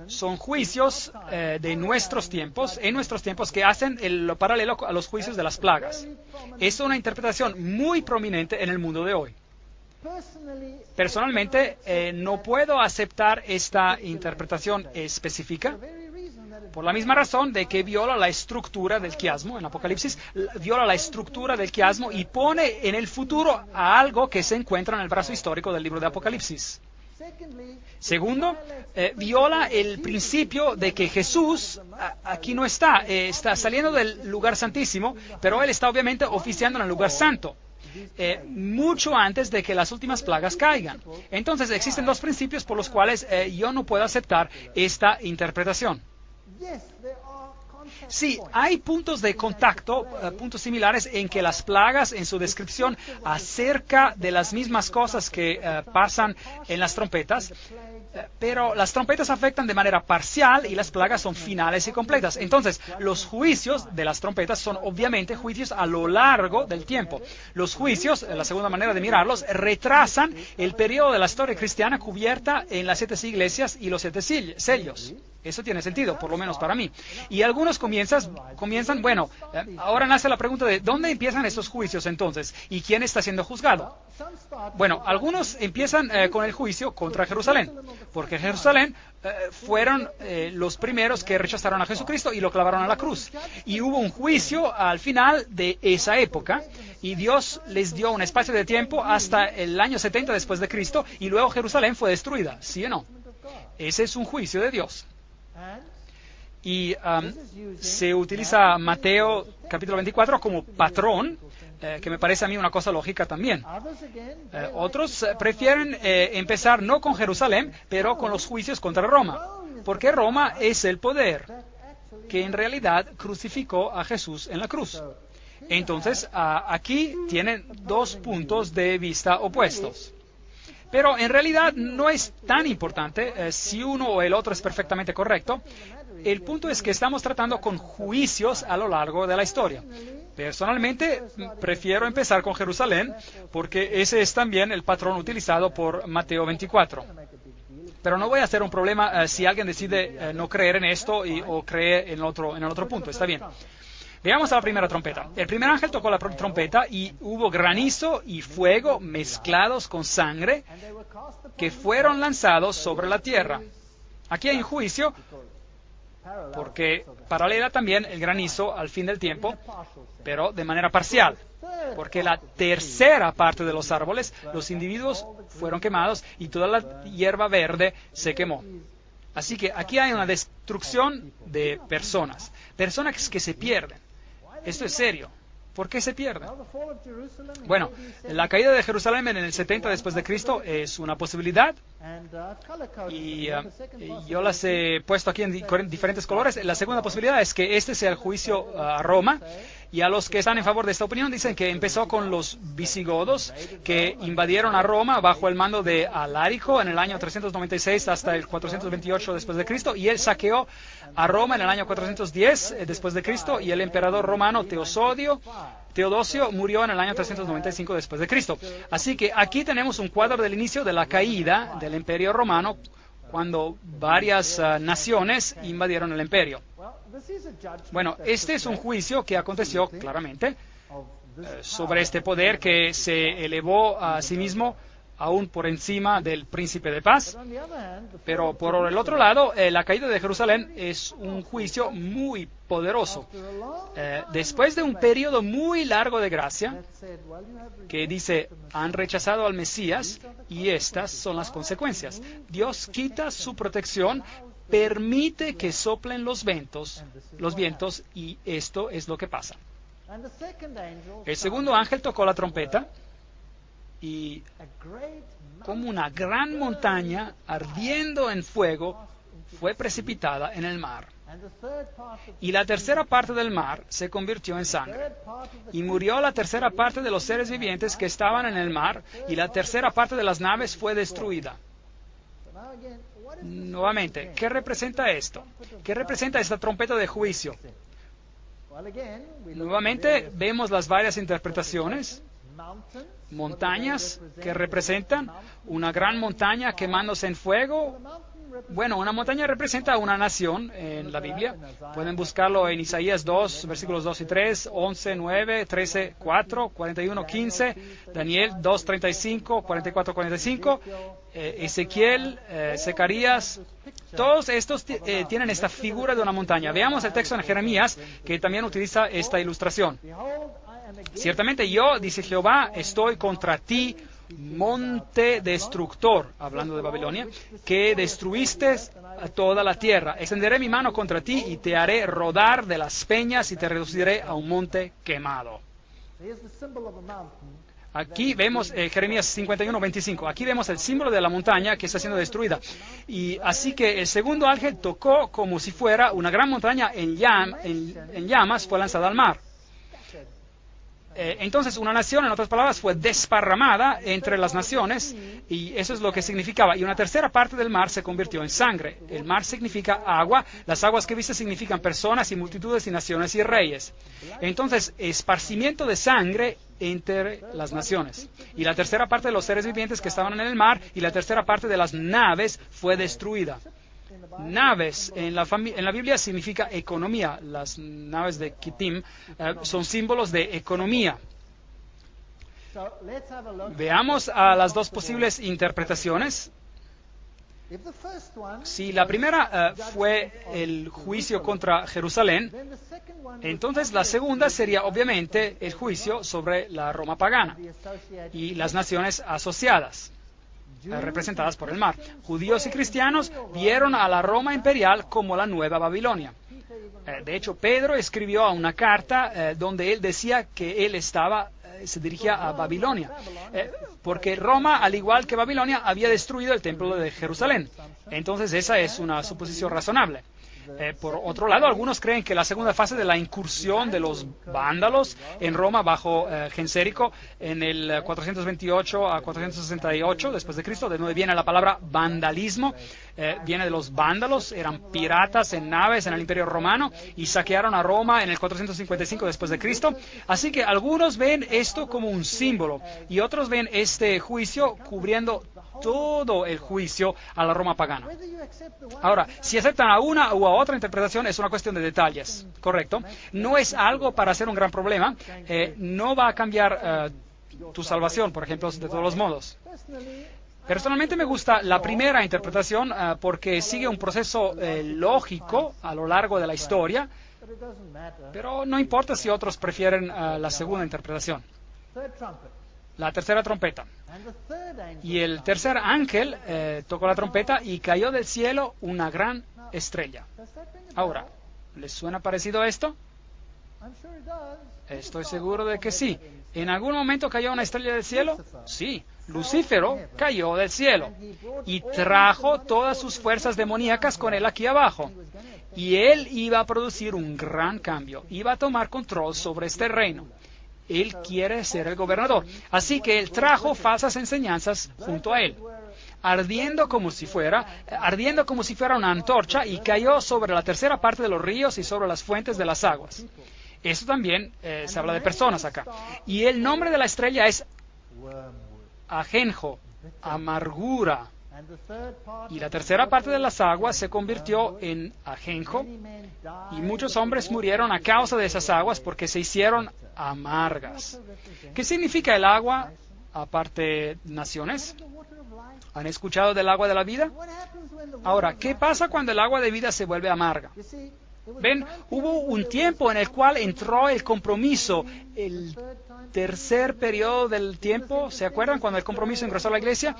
son juicios de nuestros tiempos, en nuestros tiempos, que hacen lo paralelo a los juicios de las plagas. Es una interpretación muy prominente en el mundo de hoy. Personalmente, no puedo aceptar esta interpretación específica, por la misma razón de que viola la estructura del quiasmo en Apocalipsis, viola la estructura del quiasmo y pone en el futuro a algo que se encuentra en el brazo histórico del libro de Apocalipsis. Segundo, viola el principio de que Jesús aquí no está, está saliendo del lugar santísimo, pero Él está obviamente oficiando en el lugar santo. Mucho antes de que las últimas plagas caigan. Entonces existen dos principios por los cuales yo no puedo aceptar esta interpretación. Sí, hay puntos de contacto, puntos similares en que las plagas en su descripción acerca de las mismas cosas que pasan en las trompetas, pero las trompetas afectan de manera parcial y las plagas son finales y completas. Entonces, los juicios de las trompetas son obviamente juicios a lo largo del tiempo. Los juicios, la segunda manera de mirarlos, retrasan el periodo de la historia cristiana cubierta en las 7 iglesias y los 7 sellos. Eso tiene sentido, por lo menos para mí. Y algunos comienzan, bueno, ahora nace la pregunta de ¿dónde empiezan estos juicios entonces? ¿Y quién está siendo juzgado? Bueno, algunos empiezan con el juicio contra Jerusalén, porque Jerusalén fueron los primeros que rechazaron a Jesucristo y lo clavaron a la cruz. Y hubo un juicio al final de esa época, y Dios les dio un espacio de tiempo hasta el año 70 después de Cristo, y luego Jerusalén fue destruida, ¿sí o no? Ese es un juicio de Dios. Y se utiliza Mateo capítulo 24 como patrón, que me parece a mí una cosa lógica también. Otros prefieren empezar no con Jerusalén, pero con los juicios contra Roma, porque Roma es el poder que en realidad crucificó a Jesús en la cruz. Entonces, aquí tienen dos puntos de vista opuestos. Pero en realidad no es tan importante si uno o el otro es perfectamente correcto. El punto es que estamos tratando con juicios a lo largo de la historia. Personalmente, prefiero empezar con Jerusalén, porque ese es también el patrón utilizado por Mateo 24. Pero no voy a hacer un problema si alguien decide no creer en esto o cree en el otro punto. Está bien. Veamos a la primera trompeta. El primer ángel tocó la trompeta y hubo granizo y fuego mezclados con sangre que fueron lanzados sobre la tierra. Aquí hay un juicio, porque paralela también el granizo al fin del tiempo, pero de manera parcial, porque la tercera parte de los árboles, los individuos fueron quemados y toda la hierba verde se quemó. Así que aquí hay una destrucción de personas que se pierden. Esto es serio. ¿Por qué se pierde? Bueno, la caída de Jerusalén en el 70 después de Cristo es una posibilidad, y yo las he puesto aquí en diferentes colores. La segunda posibilidad es que este sea el juicio a Roma, y a los que están en favor de esta opinión dicen que empezó con los visigodos, que invadieron a Roma bajo el mando de Alarico en el año 396 hasta el 428 después de Cristo, y él saqueó a Roma en el año 410 después de Cristo, y el emperador romano Teodosio murió en el año 395 después de Cristo. Así que aquí tenemos un cuadro del inicio de la caída del Imperio Romano, cuando varias naciones invadieron el imperio. Bueno, este es un juicio que aconteció claramente sobre este poder que se elevó a sí mismo aún por encima del príncipe de paz. Pero por el otro lado, la caída de Jerusalén es un juicio muy poderoso. Después de un periodo muy largo de gracia, que dice, han rechazado al Mesías, y estas son las consecuencias. Dios quita su protección, permite que soplen los vientos, y esto es lo que pasa. El segundo ángel tocó la trompeta, y como una gran montaña ardiendo en fuego fue precipitada en el mar. Y la tercera parte del mar se convirtió en sangre. Y murió la tercera parte de los seres vivientes que estaban en el mar, y la tercera parte de las naves fue destruida. Nuevamente, ¿qué representa esto? ¿Qué representa esta trompeta de juicio? Nuevamente, vemos las varias interpretaciones. Montañas que representan una gran montaña quemándose en fuego. Bueno, una montaña representa una nación en la Biblia. Pueden buscarlo en Isaías 2, versículos 2 y 3, 11, 9, 13, 4, 41, 15, Daniel 2, 35, 44, 45, Ezequiel, Zacarías. Todos estos tienen esta figura de una montaña. Veamos el texto en Jeremías, que también utiliza esta ilustración. Ciertamente yo, dice Jehová, estoy contra ti, monte destructor, hablando de Babilonia, que destruiste a toda la tierra. Extenderé mi mano contra ti y te haré rodar de las peñas y te reduciré a un monte quemado. Aquí vemos Jeremías 51, 25. Aquí vemos el símbolo de la montaña que está siendo destruida. Y así que el segundo ángel tocó como si fuera una gran montaña en llamas, fue lanzada al mar. Entonces una nación, en otras palabras, fue desparramada entre las naciones, y eso es lo que significaba. Y una tercera parte del mar se convirtió en sangre. El mar significa agua, las aguas que viste significan personas y multitudes y naciones y reyes. Entonces, esparcimiento de sangre entre las naciones. Y la tercera parte de los seres vivientes que estaban en el mar y la tercera parte de las naves fue destruida. Naves en la Biblia significa economía. Las naves de Kittim son símbolos de economía. Veamos a las dos posibles interpretaciones. Si la primera fue el juicio contra Jerusalén, entonces la segunda sería obviamente el juicio sobre la Roma pagana y las naciones asociadas, representadas por el mar. Judíos y cristianos vieron a la Roma imperial como la nueva Babilonia. De hecho, Pedro escribió una carta donde él decía que él se dirigía a Babilonia, porque Roma, al igual que Babilonia, había destruido el templo de Jerusalén. Entonces, esa es una suposición razonable. Por otro lado, algunos creen que la segunda fase de la incursión de los vándalos en Roma bajo Gensérico en el 428 a 468 después de Cristo, de donde viene la palabra vandalismo, viene de los vándalos, eran piratas en naves en el Imperio Romano y saquearon a Roma en el 455 después de Cristo. Así que algunos ven esto como un símbolo y otros ven este juicio cubriendo todo el juicio a la Roma pagana. Ahora, si aceptan a una u a otra interpretación, es una cuestión de detalles, ¿correcto? No es algo para hacer un gran problema. No va a cambiar tu salvación, por ejemplo, de todos los modos. Personalmente me gusta la primera interpretación porque sigue un proceso lógico a lo largo de la historia, pero no importa si otros prefieren la segunda interpretación. La tercera trompeta. Y el tercer ángel tocó la trompeta y cayó del cielo una gran estrella. Ahora, ¿les suena parecido esto? Estoy seguro de que sí. ¿En algún momento cayó una estrella del cielo? Sí. Lucífero cayó del cielo y trajo todas sus fuerzas demoníacas con él aquí abajo. Y él iba a producir un gran cambio. Iba a tomar control sobre este reino. Él quiere ser el gobernador. Así que él trajo falsas enseñanzas junto a él, ardiendo como si fuera una antorcha, y cayó sobre la tercera parte de los ríos y sobre las fuentes de las aguas. Eso también se habla de personas acá. Y el nombre de la estrella es ajenjo, amargura. Y la tercera parte de las aguas se convirtió en ajenjo, y muchos hombres murieron a causa de esas aguas porque se hicieron amargas. ¿Qué significa el agua, aparte naciones? ¿Han escuchado del agua de la vida? Ahora, ¿qué pasa cuando el agua de vida se vuelve amarga? Ven, hubo un tiempo en el cual entró el compromiso, el tercer periodo del tiempo. ¿Se acuerdan cuando el compromiso ingresó a la iglesia?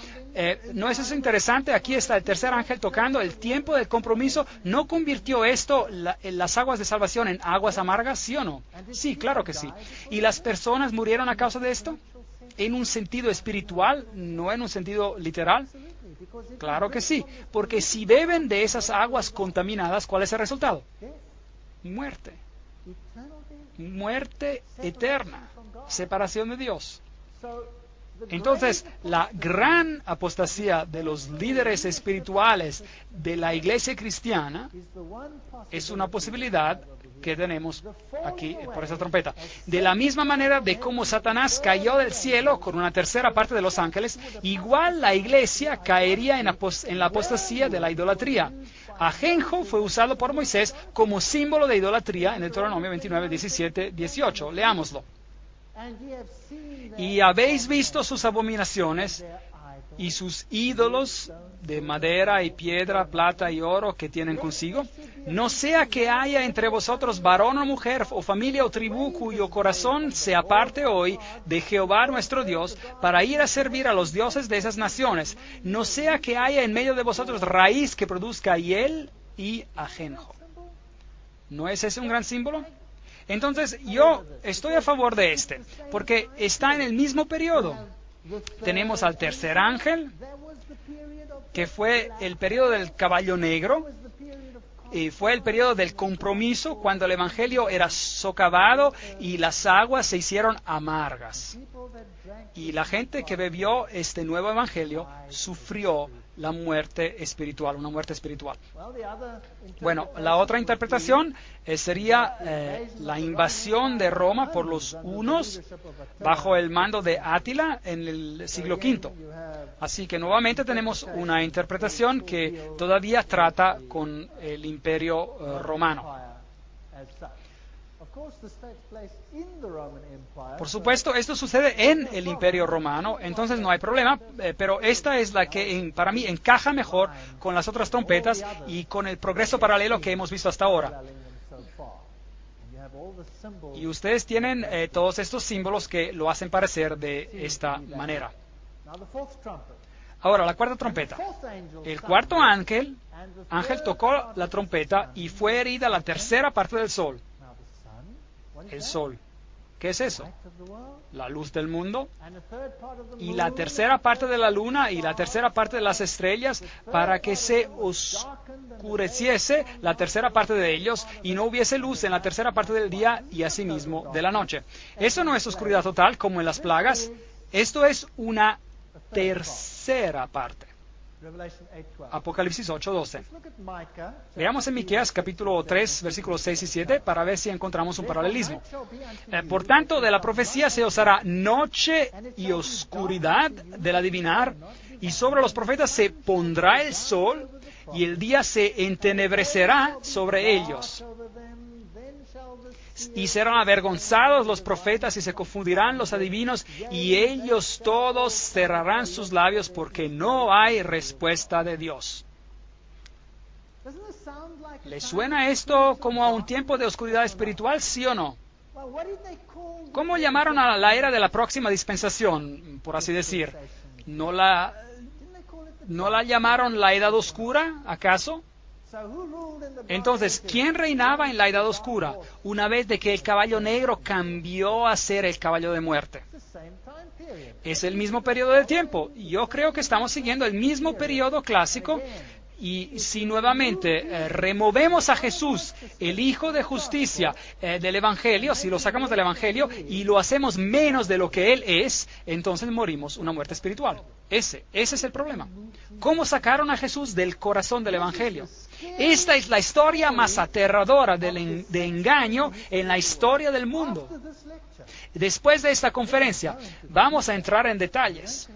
¿No es eso interesante? Aquí está el tercer ángel tocando el tiempo del compromiso. ¿No convirtió esto las aguas de salvación en aguas amargas? ¿Sí o no? Sí, claro que sí. ¿Y las personas murieron a causa de esto? en un sentido espiritual, no en un sentido literal? Claro que sí, porque si beben de esas aguas contaminadas, ¿cuál es el resultado? Muerte. Muerte eterna, separación de Dios. Entonces, la gran apostasía de los líderes espirituales de la iglesia cristiana es una posibilidad que tenemos aquí por esa trompeta. De la misma manera de cómo Satanás cayó del cielo con una tercera parte de los ángeles, igual la iglesia caería en la apostasía de la idolatría. Ajenjo fue usado por Moisés como símbolo de idolatría en Deuteronomio 29, 17, 18. Leámoslo. Y habéis visto sus abominaciones y sus ídolos de madera y piedra, plata y oro que tienen consigo. No sea que haya entre vosotros varón o mujer o familia o tribu cuyo corazón se aparte hoy de Jehová nuestro Dios para ir a servir a los dioses de esas naciones. No sea que haya en medio de vosotros raíz que produzca hiel y ajenjo. ¿No es ese un gran símbolo? Entonces, yo estoy a favor de este, porque está en el mismo periodo. Tenemos al tercer ángel, que fue el periodo del caballo negro, y fue el periodo del compromiso, cuando el evangelio era socavado y las aguas se hicieron amargas. Y la gente que bebió este nuevo evangelio sufrió la muerte espiritual, una muerte espiritual. Bueno, la otra interpretación sería la invasión de Roma por los hunos bajo el mando de Átila en el siglo V. Así que nuevamente tenemos una interpretación que todavía trata con el imperio romano. Por supuesto, esto sucede en el Imperio Romano, entonces no hay problema, pero esta es la que para mí encaja mejor con las otras trompetas y con el progreso paralelo que hemos visto hasta ahora. Y ustedes tienen todos estos símbolos que lo hacen parecer de esta manera. Ahora, la cuarta trompeta. El cuarto ángel tocó la trompeta y fue herida la tercera parte del sol. El sol. ¿Qué es eso? La luz del mundo. Y la tercera parte de la luna y la tercera parte de las estrellas, para que se oscureciese la tercera parte de ellos y no hubiese luz en la tercera parte del día y asimismo de la noche. Eso no es oscuridad total como en las plagas. Esto es una tercera parte. Apocalipsis 8:12. Veamos en Miqueas capítulo 3, versículos 6 y 7, para ver si encontramos un paralelismo. Por tanto, de la profecía se os hará noche y oscuridad del adivinar, y sobre los profetas se pondrá el sol, y el día se entenebrecerá sobre ellos. Y serán avergonzados los profetas y se confundirán los adivinos, y ellos todos cerrarán sus labios porque no hay respuesta de Dios. ¿Le suena esto como a un tiempo de oscuridad espiritual, sí o no? ¿Cómo llamaron a la era de la próxima dispensación, por así decir? ¿No la llamaron la edad oscura, acaso? Entonces, ¿quién reinaba en la edad oscura una vez de que el caballo negro cambió a ser el caballo de muerte? Es el mismo periodo de tiempo. Yo creo que estamos siguiendo el mismo periodo clásico. Y si nuevamente removemos a Jesús, el Hijo de Justicia del Evangelio, si lo sacamos del Evangelio y lo hacemos menos de lo que Él es, entonces morimos una muerte espiritual. Ese es el problema. ¿Cómo sacaron a Jesús del corazón del Evangelio? Esta es la historia más aterradora de engaño en la historia del mundo. Después de esta conferencia, vamos a entrar en detalles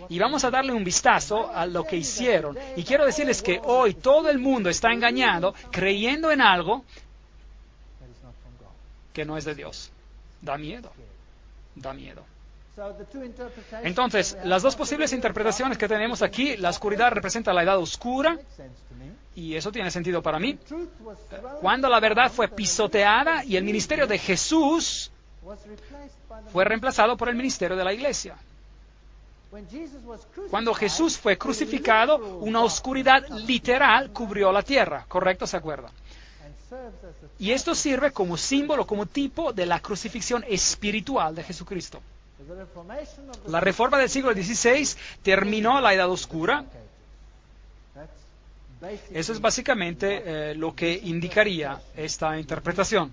y vamos a darle un vistazo a lo que hicieron. Y quiero decirles que hoy todo el mundo está engañado, creyendo en algo que no es de Dios. Da miedo. Da miedo. Entonces, las dos posibles interpretaciones que tenemos aquí, la oscuridad representa la edad oscura, y eso tiene sentido para mí. Cuando la verdad fue pisoteada y el ministerio de Jesús fue reemplazado por el ministerio de la iglesia. Cuando Jesús fue crucificado, una oscuridad literal cubrió la tierra. ¿Correcto? ¿Se acuerdan? Y esto sirve como símbolo, como tipo de la crucifixión espiritual de Jesucristo. La reforma del siglo XVI terminó la Edad Oscura. Eso es básicamente lo que indicaría esta interpretación.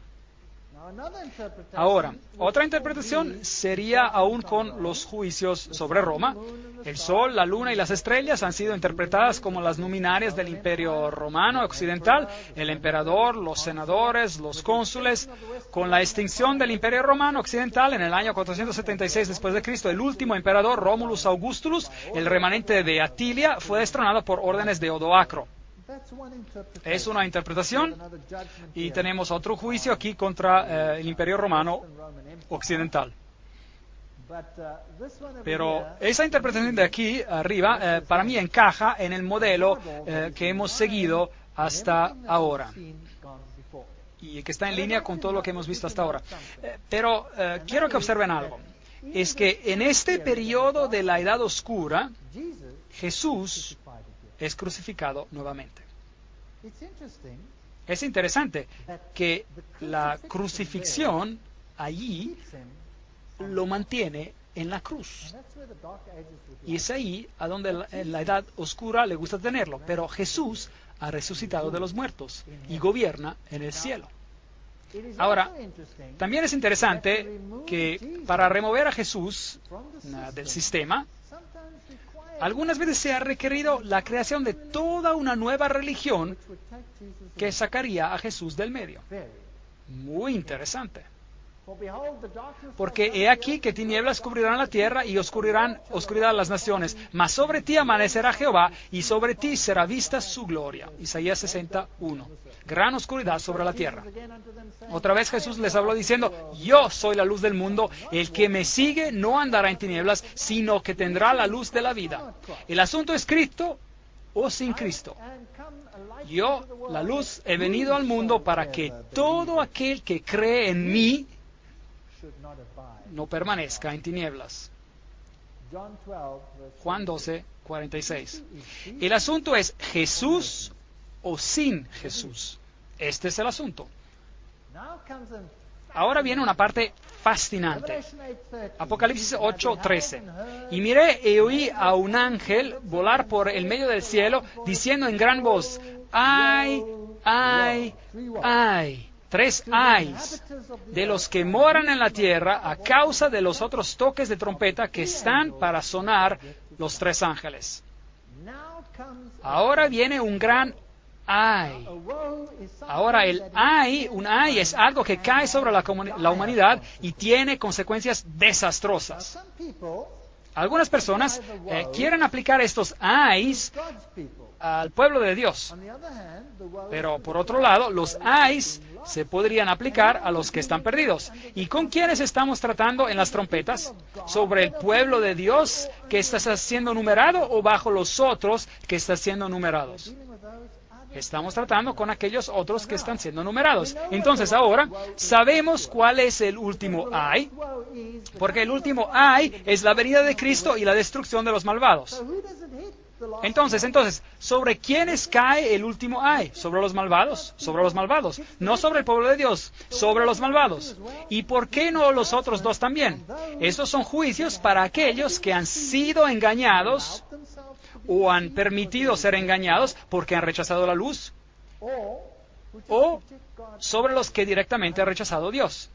Ahora, otra interpretación sería aún con los juicios sobre Roma. El Sol, la Luna y las estrellas han sido interpretadas como las luminarias del Imperio Romano Occidental, el emperador, los senadores, los cónsules. Con la extinción del Imperio Romano Occidental en el año 476 después de Cristo, el último emperador, Romulus Augustulus, el remanente de Atilia, fue destronado por órdenes de Odoacro. Es una interpretación y tenemos otro juicio aquí contra el Imperio Romano Occidental. Pero esa interpretación de aquí arriba para mí encaja en el modelo que hemos seguido hasta ahora y que está en línea con todo lo que hemos visto hasta ahora. Pero quiero que observen algo. Es que en este periodo de la Edad Oscura, Jesús es crucificado nuevamente. Es interesante que la crucifixión allí lo mantiene en la cruz. Y es ahí a donde la Edad Oscura le gusta tenerlo. Pero Jesús ha resucitado de los muertos y gobierna en el cielo. Ahora, también es interesante que para remover a Jesús del sistema, algunas veces se ha requerido la creación de toda una nueva religión que sacaría a Jesús del medio. Muy interesante. Porque he aquí que tinieblas cubrirán la tierra y oscuridad las naciones, mas sobre ti amanecerá Jehová y sobre ti será vista su gloria. Isaías 61. Gran oscuridad sobre la tierra. Otra vez Jesús les habló diciendo, yo soy la luz del mundo, el que me sigue no andará en tinieblas, sino que tendrá la luz de la vida. El asunto es Cristo o sin Cristo. Yo, la luz, he venido al mundo para que todo aquel que cree en mí no permanezca en tinieblas. Juan 12, 46. El asunto es Jesús o sin Jesús. Este es el asunto. Ahora viene una parte fascinante. Apocalipsis 8:13. Y miré y oí a un ángel volar por el medio del cielo, diciendo en gran voz, ¡ay, ay, ay! 3 ayes de los que moran en la tierra a causa de los otros toques de trompeta que están para sonar los 3 ángeles. Ahora viene un gran ay. Ahora el ay, un ay es algo que cae sobre la humanidad y tiene consecuencias desastrosas. Algunas personas quieren aplicar estos ayes al pueblo de Dios. Pero por otro lado, los ayes se podrían aplicar a los que están perdidos. ¿Y con quiénes estamos tratando en las trompetas? ¿Sobre el pueblo de Dios que está siendo numerado o bajo los otros que están siendo numerados? Estamos tratando con aquellos otros que están siendo numerados. Entonces ahora sabemos cuál es el último ay, porque el último ay es la venida de Cristo y la destrucción de los malvados. Entonces, ¿sobre quiénes cae el último ay? ¿Sobre los malvados? Sobre los malvados. No sobre el pueblo de Dios, sobre los malvados. ¿Y por qué no los otros 2 también? Estos son juicios para aquellos que han sido engañados o han permitido ser engañados porque han rechazado la luz, o sobre los que directamente han rechazado a Dios.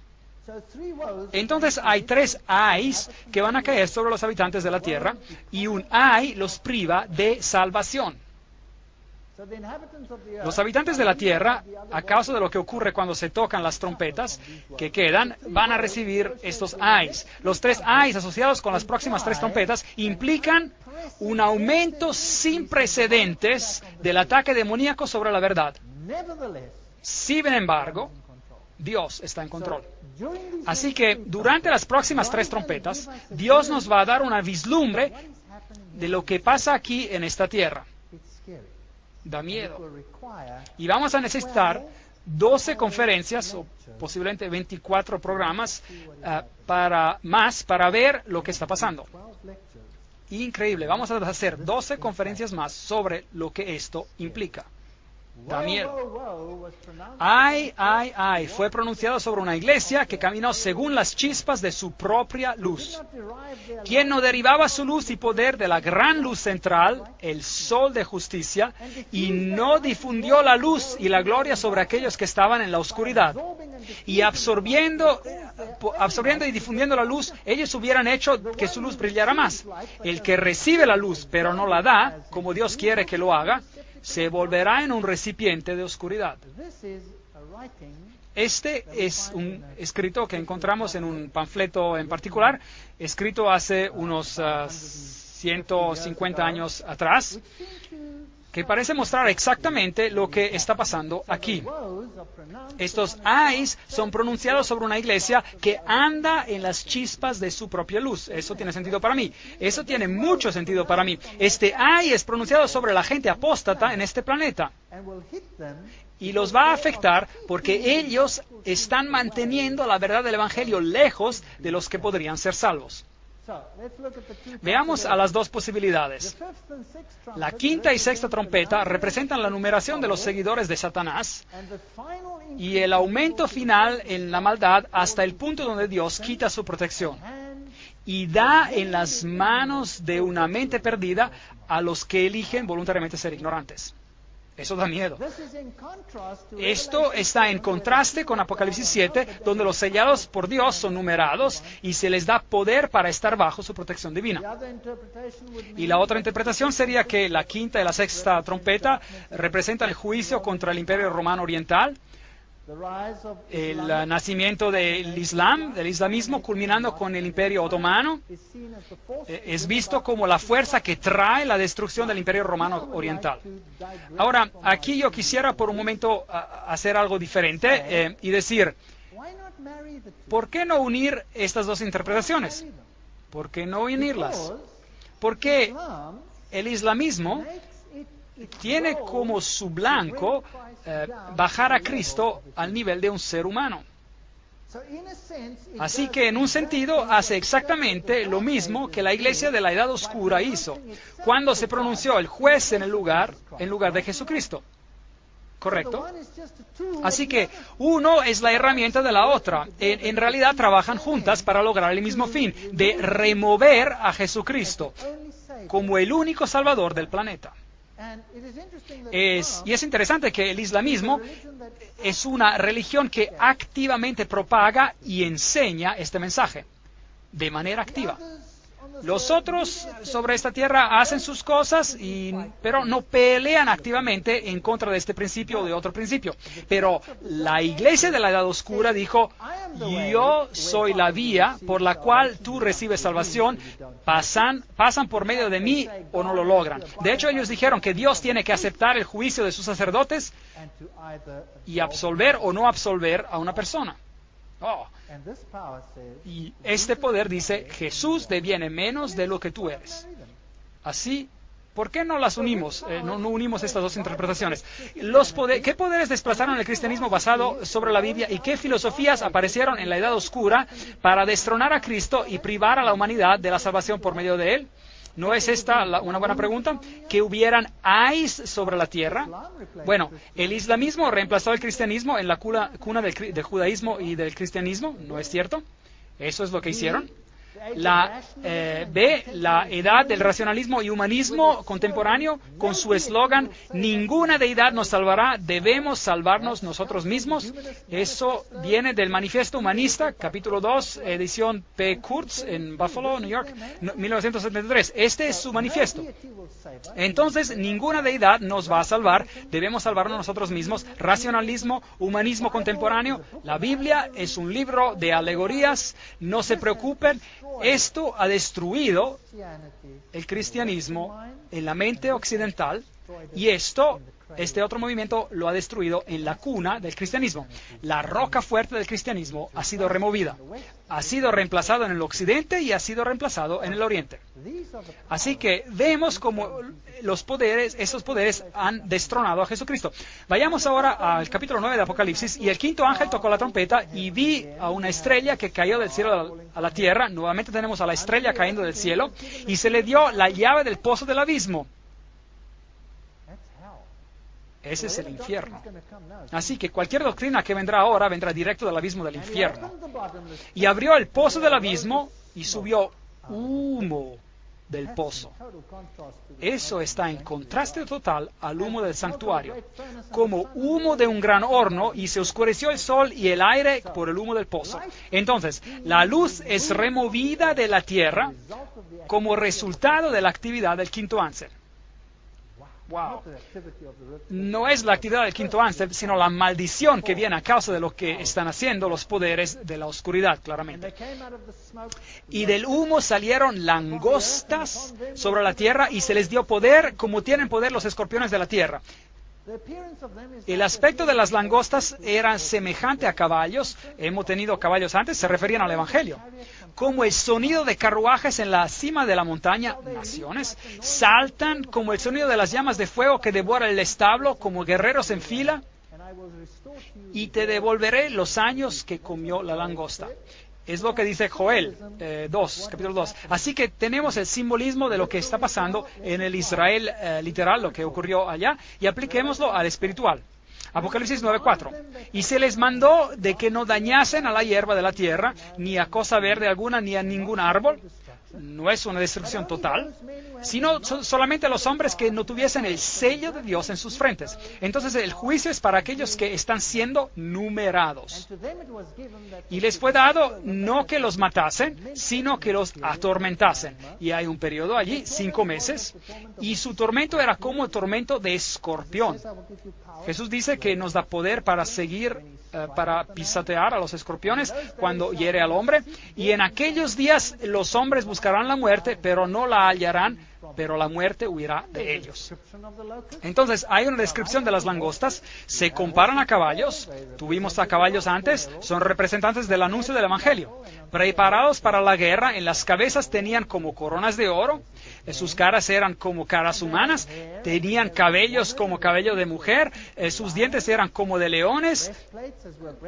Entonces hay 3 ayes que van a caer sobre los habitantes de la tierra y un ay los priva de salvación. Los habitantes de la tierra, a causa de lo que ocurre cuando se tocan las trompetas que quedan, van a recibir estos ayes. Los 3 ayes asociados con las próximas 3 trompetas implican un aumento sin precedentes del ataque demoníaco sobre la verdad. Sin embargo, Dios está en control. Así que durante las próximas 3 trompetas, Dios nos va a dar una vislumbre de lo que pasa aquí en esta tierra. Da miedo. Y vamos a necesitar 12 conferencias o posiblemente 24 programas para ver lo que está pasando. Increíble. Vamos a hacer 12 conferencias más sobre lo que esto implica. Da miedo. Ay, ay, ay, fue pronunciado sobre una iglesia que caminó según las chispas de su propia luz, quien no derivaba su luz y poder de la gran luz central, el sol de justicia, y no difundió la luz y la gloria sobre aquellos que estaban en la oscuridad. Y absorbiendo y difundiendo la luz, ellos hubieran hecho que su luz brillara más. El que recibe la luz, pero no la da, como Dios quiere que lo haga, se volverá en un recipiente de oscuridad. Este es un escrito que encontramos en un panfleto en particular, escrito hace unos 150 años atrás, que parece mostrar exactamente lo que está pasando aquí. Estos ayes son pronunciados sobre una iglesia que anda en las chispas de su propia luz. Eso tiene sentido para mí. Eso tiene mucho sentido para mí. Este ay es pronunciado sobre la gente apóstata en este planeta. Y los va a afectar porque ellos están manteniendo la verdad del Evangelio lejos de los que podrían ser salvos. Veamos a las dos posibilidades. La quinta y sexta trompeta representan la numeración de los seguidores de Satanás y el aumento final en la maldad hasta el punto donde Dios quita su protección y da en las manos de una mente perdida a los que eligen voluntariamente ser ignorantes. Eso da miedo. Esto está en contraste con Apocalipsis 7, donde los sellados por Dios son numerados y se les da poder para estar bajo su protección divina. Y la otra interpretación sería que la quinta y la sexta trompeta representan el juicio contra el Imperio Romano Oriental, el nacimiento del Islam, del islamismo, culminando con el Imperio Otomano, es visto como la fuerza que trae la destrucción del Imperio Romano Oriental. Ahora, aquí yo quisiera por un momento hacer algo diferente y decir, ¿por qué no unir estas dos interpretaciones? ¿Por qué no unirlas? Porque el islamismo tiene como su blanco bajar a Cristo al nivel de un ser humano. Así que en un sentido hace exactamente lo mismo que la iglesia de la Edad Oscura hizo cuando se pronunció el juez en lugar de Jesucristo. ¿Correcto? Así que uno es la herramienta de la otra. En realidad trabajan juntas para lograr el mismo fin, de remover a Jesucristo como el único salvador del planeta. Y es interesante que el islamismo es una religión que activamente propaga y enseña este mensaje de manera activa. Los otros sobre esta tierra hacen sus cosas, pero no pelean activamente en contra de este principio o de otro principio. Pero la iglesia de la Edad Oscura dijo, yo soy la vía por la cual tú recibes salvación, pasan por medio de mí o no lo logran. De hecho, ellos dijeron que Dios tiene que aceptar el juicio de sus sacerdotes y absolver o no absolver a una persona. Y este poder dice, Jesús deviene menos de lo que tú eres. Así, ¿por qué no las unimos? No unimos estas dos interpretaciones. ¿Qué poderes desplazaron el cristianismo basado sobre la Biblia y qué filosofías aparecieron en la Edad Oscura para destronar a Cristo y privar a la humanidad de la salvación por medio de Él? ¿No es esta una buena pregunta? ¿Que hubieran ayes sobre la tierra? Bueno, el islamismo reemplazó el cristianismo en la cuna del judaísmo y del cristianismo, ¿no es cierto? ¿Eso es lo que hicieron? La edad del racionalismo y humanismo contemporáneo, con su eslogan, ninguna deidad nos salvará, debemos salvarnos nosotros mismos. Eso viene del Manifiesto Humanista, capítulo 2, edición P. Kurtz, en Buffalo, New York, 1973. Este es su manifiesto. Entonces, ninguna deidad nos va a salvar, debemos salvarnos nosotros mismos. Racionalismo, humanismo contemporáneo, la Biblia es un libro de alegorías, no se preocupen. Esto ha destruido el cristianismo en la mente occidental y este otro movimiento lo ha destruido en la cuna del cristianismo. La roca fuerte del cristianismo ha sido removida, ha sido reemplazado en el occidente y ha sido reemplazado en el oriente. Así que vemos cómo esos poderes han destronado a Jesucristo. Vayamos ahora al capítulo 9 de Apocalipsis. Y el quinto ángel tocó la trompeta y vi a una estrella que cayó del cielo a la tierra. Nuevamente tenemos a la estrella cayendo del cielo y se le dio la llave del pozo del abismo. Esta es la llave del Ese es el infierno. Así que cualquier doctrina que vendrá ahora vendrá directo del abismo del infierno. Y abrió el pozo del abismo y subió humo del pozo. Eso está en contraste total al humo del santuario, como humo de un gran horno, y se oscureció el sol y el aire por el humo del pozo. Entonces, la luz es removida de la tierra como resultado de la actividad del quinto ángel. Wow. No es la actividad del quinto ángel, sino la maldición que viene a causa de lo que están haciendo los poderes de la oscuridad, claramente. Y del humo salieron langostas sobre la tierra y se les dio poder como tienen poder los escorpiones de la tierra. El aspecto de las langostas era semejante a caballos. Hemos tenido caballos antes, se referían al Evangelio. Como el sonido de carruajes en la cima de la montaña, naciones saltan como el sonido de las llamas de fuego que devora el establo, como guerreros en fila, y te devolveré los años que comió la langosta. Es lo que dice Joel 2, capítulo 2. Así que tenemos el simbolismo de lo que está pasando en el Israel literal, lo que ocurrió allá, y apliquémoslo al espiritual. Apocalipsis 9:4. Y se les mandó de que no dañasen a la hierba de la tierra, ni a cosa verde alguna, ni a ningún árbol. No es una destrucción total, sino solamente a los hombres que no tuviesen el sello de Dios en sus frentes. Entonces el juicio es para aquellos que están siendo numerados. Y les fue dado no que los matasen, sino que los atormentasen. Y hay un periodo allí, 5 meses, y su tormento era como el tormento de escorpión. Jesús dice que nos da poder para seguir, para pisotear a los escorpiones cuando hiere al hombre. Y en aquellos días los hombres buscarán la muerte, pero no la hallarán, pero la muerte huirá de ellos. Entonces, hay una descripción de las langostas. Se comparan a caballos. Tuvimos a caballos antes. Son representantes del anuncio del Evangelio. Preparados para la guerra, en las cabezas tenían como coronas de oro. Sus caras eran como caras humanas. Tenían cabellos como cabello de mujer. Sus dientes eran como de leones.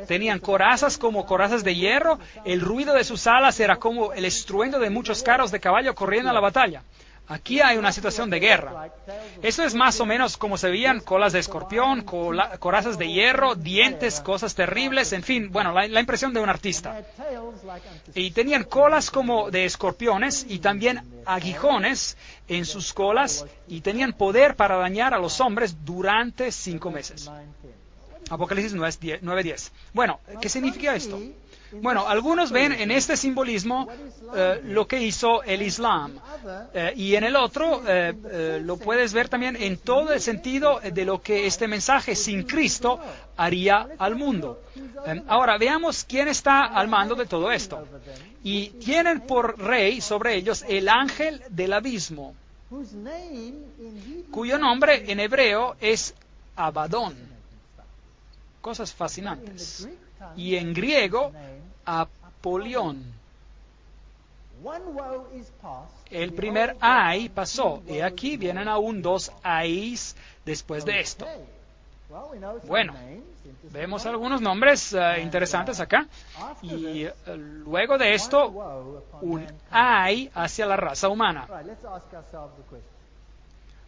Tenían corazas como corazas de hierro. El ruido de sus alas era como el estruendo de muchos carros de caballo corriendo a la batalla. Aquí hay una situación de guerra. Eso es más o menos como se veían colas de escorpión, corazas de hierro, dientes, cosas terribles, en fin, bueno, la impresión de un artista. Y tenían colas como de escorpiones y también aguijones en sus colas, y tenían poder para dañar a los hombres durante 5 meses. Apocalipsis 9:10. Bueno, ¿qué significa esto? Bueno, algunos ven en este simbolismo lo que hizo el Islam, y en el otro lo puedes ver también en todo el sentido de lo que este mensaje sin Cristo haría al mundo. Ahora, veamos quién está al mando de todo esto. Y tienen por rey sobre ellos el ángel del abismo, cuyo nombre en hebreo es Abadón. Cosas fascinantes. Y en griego, Apolión. El primer ay pasó, y aquí vienen aún 2 ayes después de esto. Bueno, vemos algunos nombres interesantes acá, y luego de esto, un ay hacia la raza humana.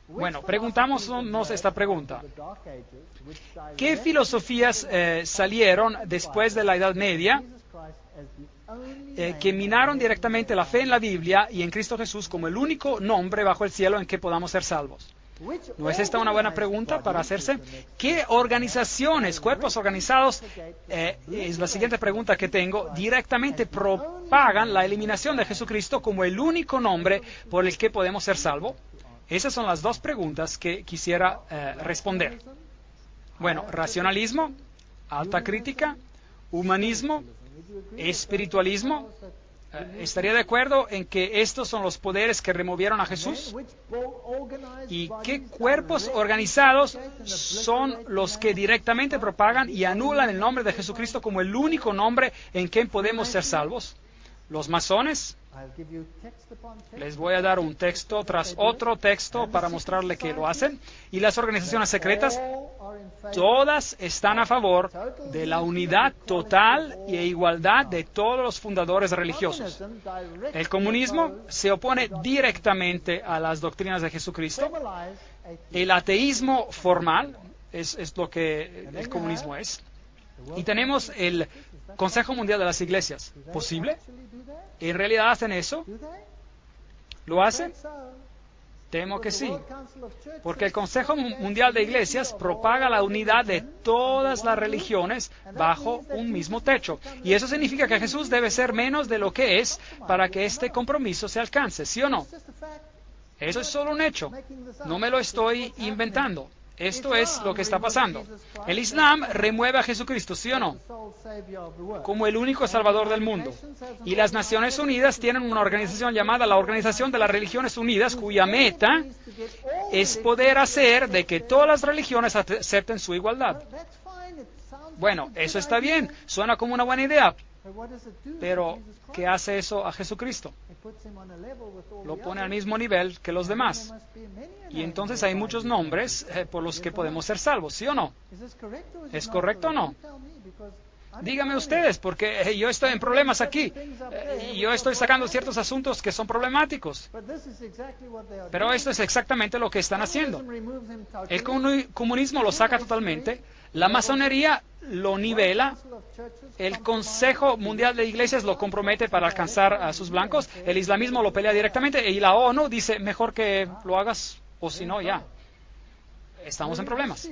Bueno, preguntámonos esta pregunta. ¿Qué filosofías salieron después de la Edad Media que minaron directamente la fe en la Biblia y en Cristo Jesús como el único nombre bajo el cielo en que podamos ser salvos? ¿No es esta una buena pregunta para hacerse? ¿Qué organizaciones, cuerpos organizados, es la siguiente pregunta que tengo, directamente propagan la eliminación de Jesucristo como el único nombre por el que podemos ser salvos? Esas son las 2 preguntas que quisiera responder. Bueno, racionalismo, alta crítica, humanismo, espiritualismo. ¿Estaría de acuerdo en que estos son los poderes que removieron a Jesús? ¿Y qué cuerpos organizados son los que directamente propagan y anulan el nombre de Jesucristo como el único nombre en que podemos ser salvos? ¿Los masones? Les voy a dar un texto tras otro texto para mostrarle que lo hacen. Y las organizaciones secretas, todas están a favor de la unidad total e igualdad de todos los fundadores religiosos. El comunismo se opone directamente a las doctrinas de Jesucristo. El ateísmo formal, es lo que el comunismo es. Y tenemos el Consejo Mundial de las Iglesias. ¿Posible? ¿En realidad hacen eso? ¿Lo hacen? Temo que sí, porque el Consejo Mundial de Iglesias propaga la unidad de todas las religiones bajo un mismo techo. Y eso significa que Jesús debe ser menos de lo que es para que este compromiso se alcance, ¿sí o no? Eso es solo un hecho. No me lo estoy inventando. Esto es lo que está pasando. El Islam remueve a Jesucristo, ¿sí o no? Como el único Salvador del mundo. Y las Naciones Unidas tienen una organización llamada la Organización de las Religiones Unidas, cuya meta es poder hacer de que todas las religiones acepten su igualdad. Bueno, eso está bien, suena como una buena idea. Pero, ¿qué hace eso a Jesucristo? Lo pone al mismo nivel que los demás. Y entonces hay muchos nombres por los que podemos ser salvos, ¿sí o no? ¿Es correcto o no? Díganme ustedes, porque yo estoy en problemas aquí. Yo estoy sacando ciertos asuntos que son problemáticos. Pero esto es exactamente lo que están haciendo. El comunismo lo saca totalmente. La masonería lo nivela. El Consejo Mundial de Iglesias lo compromete para alcanzar a sus blancos. El islamismo lo pelea directamente. Y la ONU dice, mejor que lo hagas, o si no, ya. Estamos en problemas.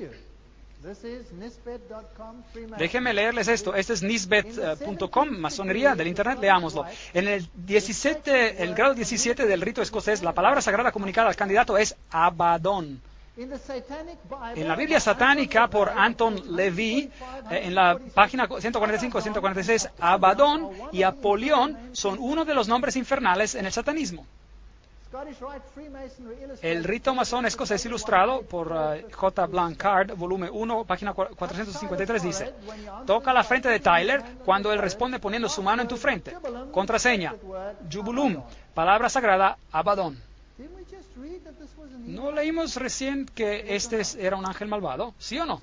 Déjenme leerles esto. Este es nisbet.com, masonería del Internet. Leámoslo. En el grado 17 del rito escocés, la palabra sagrada comunicada al candidato es Abaddon. En la Biblia satánica por Anton LaVey, en la página 145-146, Abaddon y Apolión son uno de los nombres infernales en el satanismo. El rito masón escocés ilustrado por J. Blanchard, volumen 1, página 453, dice: toca la frente de Tyler cuando él responde poniendo su mano en tu frente. Contraseña, Jubulum, palabra sagrada, Abaddon. ¿No leímos recién que este era un ángel malvado? ¿Sí o no?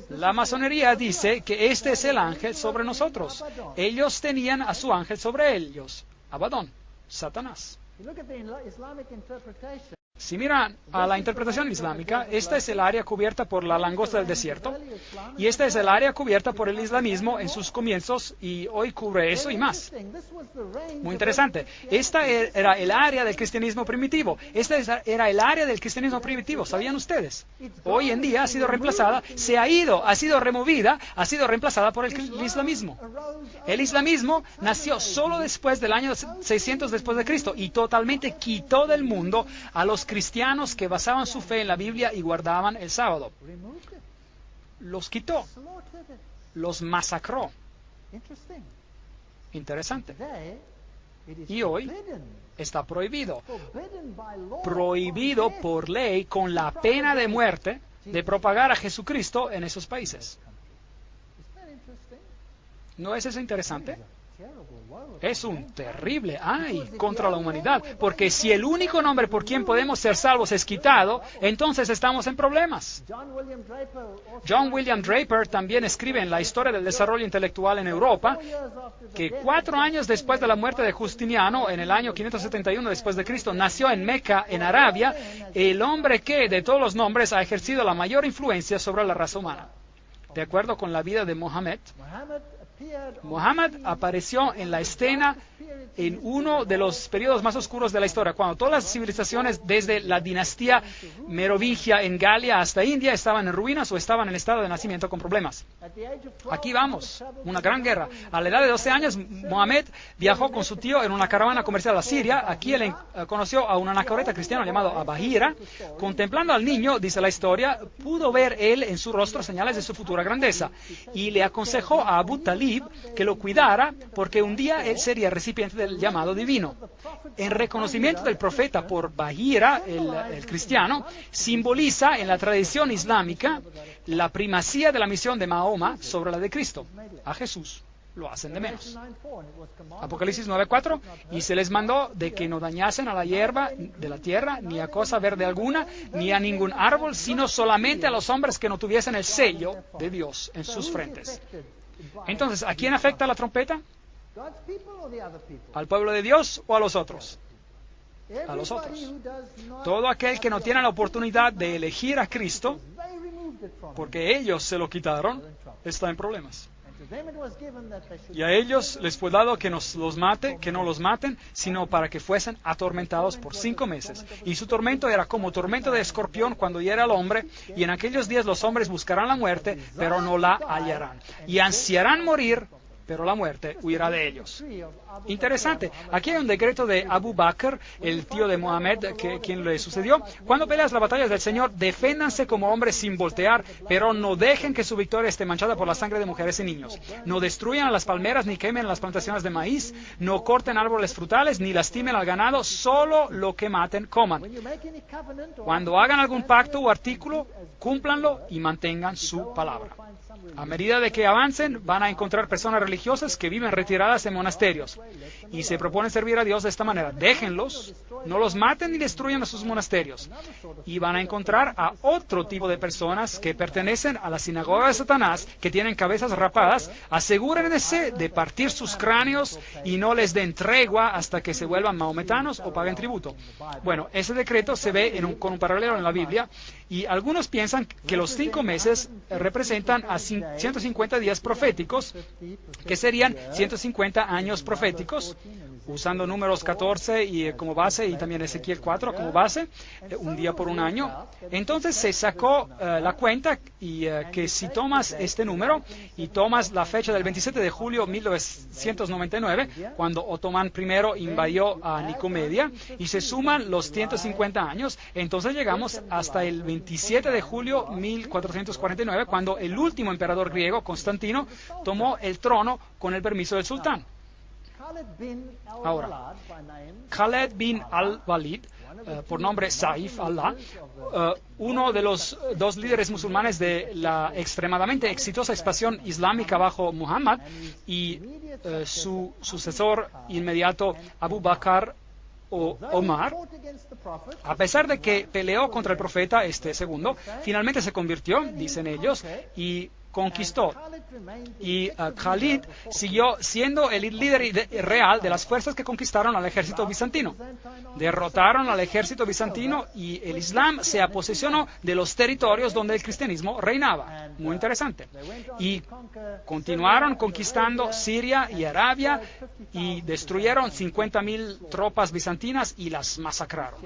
La masonería dice que este es el ángel sobre nosotros. Ellos tenían a su ángel sobre ellos. Abaddon, Satanás. Si miran a la interpretación islámica, esta es el área cubierta por la langosta del desierto, y esta es el área cubierta por el islamismo en sus comienzos, y hoy cubre eso y más. Muy interesante. Esta era el área del cristianismo primitivo. Esta era el área del cristianismo primitivo. ¿Sabían ustedes? Hoy en día ha sido reemplazada, ha sido removida, ha sido reemplazada por el islamismo. El islamismo nació solo después del año 600 después de Cristo, y totalmente quitó del mundo a los cristianos que basaban su fe en la Biblia y guardaban el sábado. Los quitó, los masacró. Interesante. Y hoy está prohibido por ley con la pena de muerte de propagar a Jesucristo en esos países. ¿No es eso interesante? Es un terrible ay contra la humanidad, porque si el único nombre por quien podemos ser salvos es quitado, entonces estamos en problemas. John William Draper también escribe en la historia del desarrollo intelectual en Europa que 4 años después de la muerte de Justiniano, en el año 571 después de Cristo, nació en Meca, en Arabia, el hombre que, de todos los nombres, ha ejercido la mayor influencia sobre la raza humana. De acuerdo con la vida de Mohammed, Muhammad apareció en la escena en uno de los periodos más oscuros de la historia, cuando todas las civilizaciones desde la dinastía merovingia en Galia hasta India estaban en ruinas o estaban en estado de nacimiento con problemas. Aquí vamos, una gran guerra. A la edad de 12 años, Mohammed viajó con su tío en una caravana comercial a Siria. Aquí él conoció a un anacoreta cristiano llamado Abahira. Contemplando al niño, dice la historia, pudo ver él en su rostro señales de su futura grandeza, y le aconsejó a Abu Talib que lo cuidara, porque un día él sería recipiente del llamado divino. En reconocimiento del profeta por Bahira, el cristiano, simboliza en la tradición islámica la primacía de la misión de Mahoma sobre la de Cristo. A Jesús lo hacen de menos. Apocalipsis 9:4, y se les mandó de que no dañasen a la hierba de la tierra, ni a cosa verde alguna, ni a ningún árbol, sino solamente a los hombres que no tuviesen el sello de Dios en sus frentes. Entonces, ¿a quién afecta la trompeta? ¿Al pueblo de Dios o a los otros? a los otros. Todo aquel que no tiene la oportunidad de elegir a Cristo, porque ellos se lo quitaron, está en problemas. Y a ellos les fue dado que no los maten, sino para que fuesen atormentados por 5 meses. Y su tormento era como tormento de escorpión cuando hiere al hombre, y en aquellos días los hombres buscarán la muerte, pero no la hallarán. Y ansiarán morir, pero la muerte huirá de ellos. Interesante. Aquí hay un decreto de Abu Bakr, el tío de Mohammed, quien le sucedió. Cuando peleas la batalla del Señor, deféndanse como hombres sin voltear, pero no dejen que su victoria esté manchada por la sangre de mujeres y niños. No destruyan a las palmeras ni quemen las plantaciones de maíz. No corten árboles frutales ni lastimen al ganado. Solo lo que maten, coman. Cuando hagan algún pacto o artículo, cúmplanlo y mantengan su palabra. A medida de que avancen, van a encontrar personas religiosas que viven retiradas en monasterios y se proponen servir a Dios de esta manera. Déjenlos, no los maten ni destruyan a sus monasterios. Y van a encontrar a otro tipo de personas que pertenecen a la sinagoga de Satanás, que tienen cabezas rapadas. Asegúrense de partir sus cráneos y no les den tregua hasta que se vuelvan mahometanos o paguen tributo. Bueno, ese decreto se ve con un paralelo en la Biblia, y algunos piensan que los 5 meses representan a 150 días proféticos, que serían 150 años proféticos, usando números 14 y como base, y también Ezequiel 4 como base, un día por un año. Entonces se sacó la cuenta, y que si tomas este número y tomas la fecha del 27 de julio de 1999, cuando Otomán I invadió a Nicomedia, y se suman los 150 años, entonces llegamos hasta el 27 de julio de 1449, cuando el último emperador griego, Constantino, tomó el trono con el permiso del sultán. Ahora, Khaled bin al-Walid, por nombre Saif Allah, uno de los 2 líderes musulmanes de la extremadamente exitosa expansión islámica bajo Muhammad, y su sucesor inmediato Abu Bakr o Omar, a pesar de que peleó contra el profeta, este segundo, finalmente se convirtió, dicen ellos, y conquistó. Y Khalid siguió siendo el líder real de las fuerzas que conquistaron al ejército bizantino. Derrotaron al ejército bizantino y el Islam se aposesionó de los territorios donde el cristianismo reinaba. Muy interesante. Y continuaron conquistando Siria y Arabia y destruyeron 50.000 tropas bizantinas y las masacraron.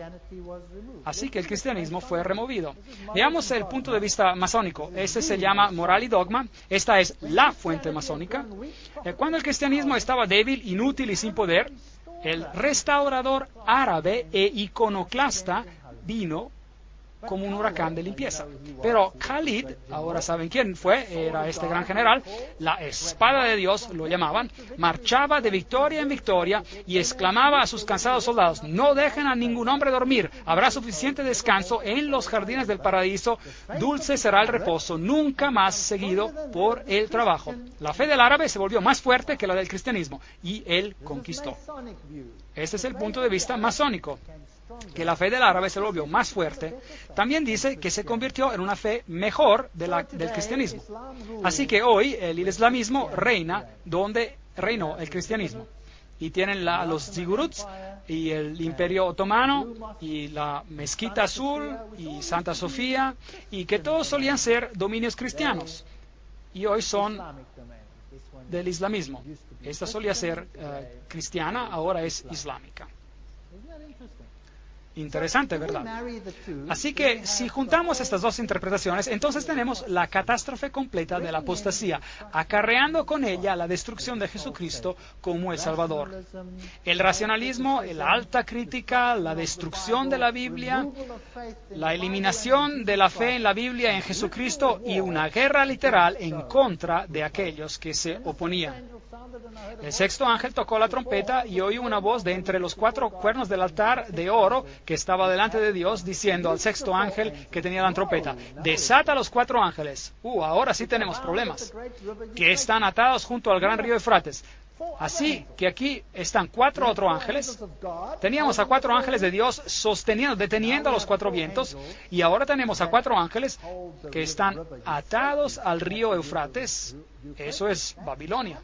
Así que el cristianismo fue removido. Veamos el punto de vista masónico. Ese se llama Moral y Dogma. Esta es la fuente masónica. Cuando el cristianismo estaba débil, inútil y sin poder, el restaurador árabe e iconoclasta vino como un huracán de limpieza. Pero Khalid, ahora saben quién fue, era este gran general, la espada de Dios lo llamaban, marchaba de victoria en victoria y exclamaba a sus cansados soldados: no dejen a ningún hombre dormir, habrá suficiente descanso en los jardines del paraíso, dulce será el reposo, nunca más seguido por el trabajo. La fe del árabe se volvió más fuerte que la del cristianismo y él conquistó. Este es el punto de vista masónico, que la fe del árabe se volvió más fuerte. También dice que se convirtió en una fe mejor del cristianismo. Así que hoy el islamismo reina donde reinó el cristianismo. Y tienen los ziguruts y el Imperio Otomano y la Mezquita Azul y Santa Sofía, y que todos solían ser dominios cristianos y hoy son del islamismo. Esta solía ser cristiana, ahora es islámica. Interesante, ¿verdad? Así que si juntamos estas dos interpretaciones, entonces tenemos la catástrofe completa de la apostasía, acarreando con ella la destrucción de Jesucristo como el Salvador. El racionalismo, la alta crítica, la destrucción de la Biblia, la eliminación de la fe en la Biblia en Jesucristo y una guerra literal en contra de aquellos que se oponían. El sexto ángel tocó la trompeta y oí una voz de entre los 4 cuernos del altar de oro que estaba delante de Dios, diciendo al sexto ángel que tenía la trompeta: desata a los 4 ángeles. Ahora sí tenemos problemas, que están atados junto al gran río Eufrates. Así que aquí están 4 otros ángeles. Teníamos a 4 ángeles de Dios deteniendo a los 4 vientos, y ahora tenemos a 4 ángeles que están atados al río Eufrates. Eso es Babilonia.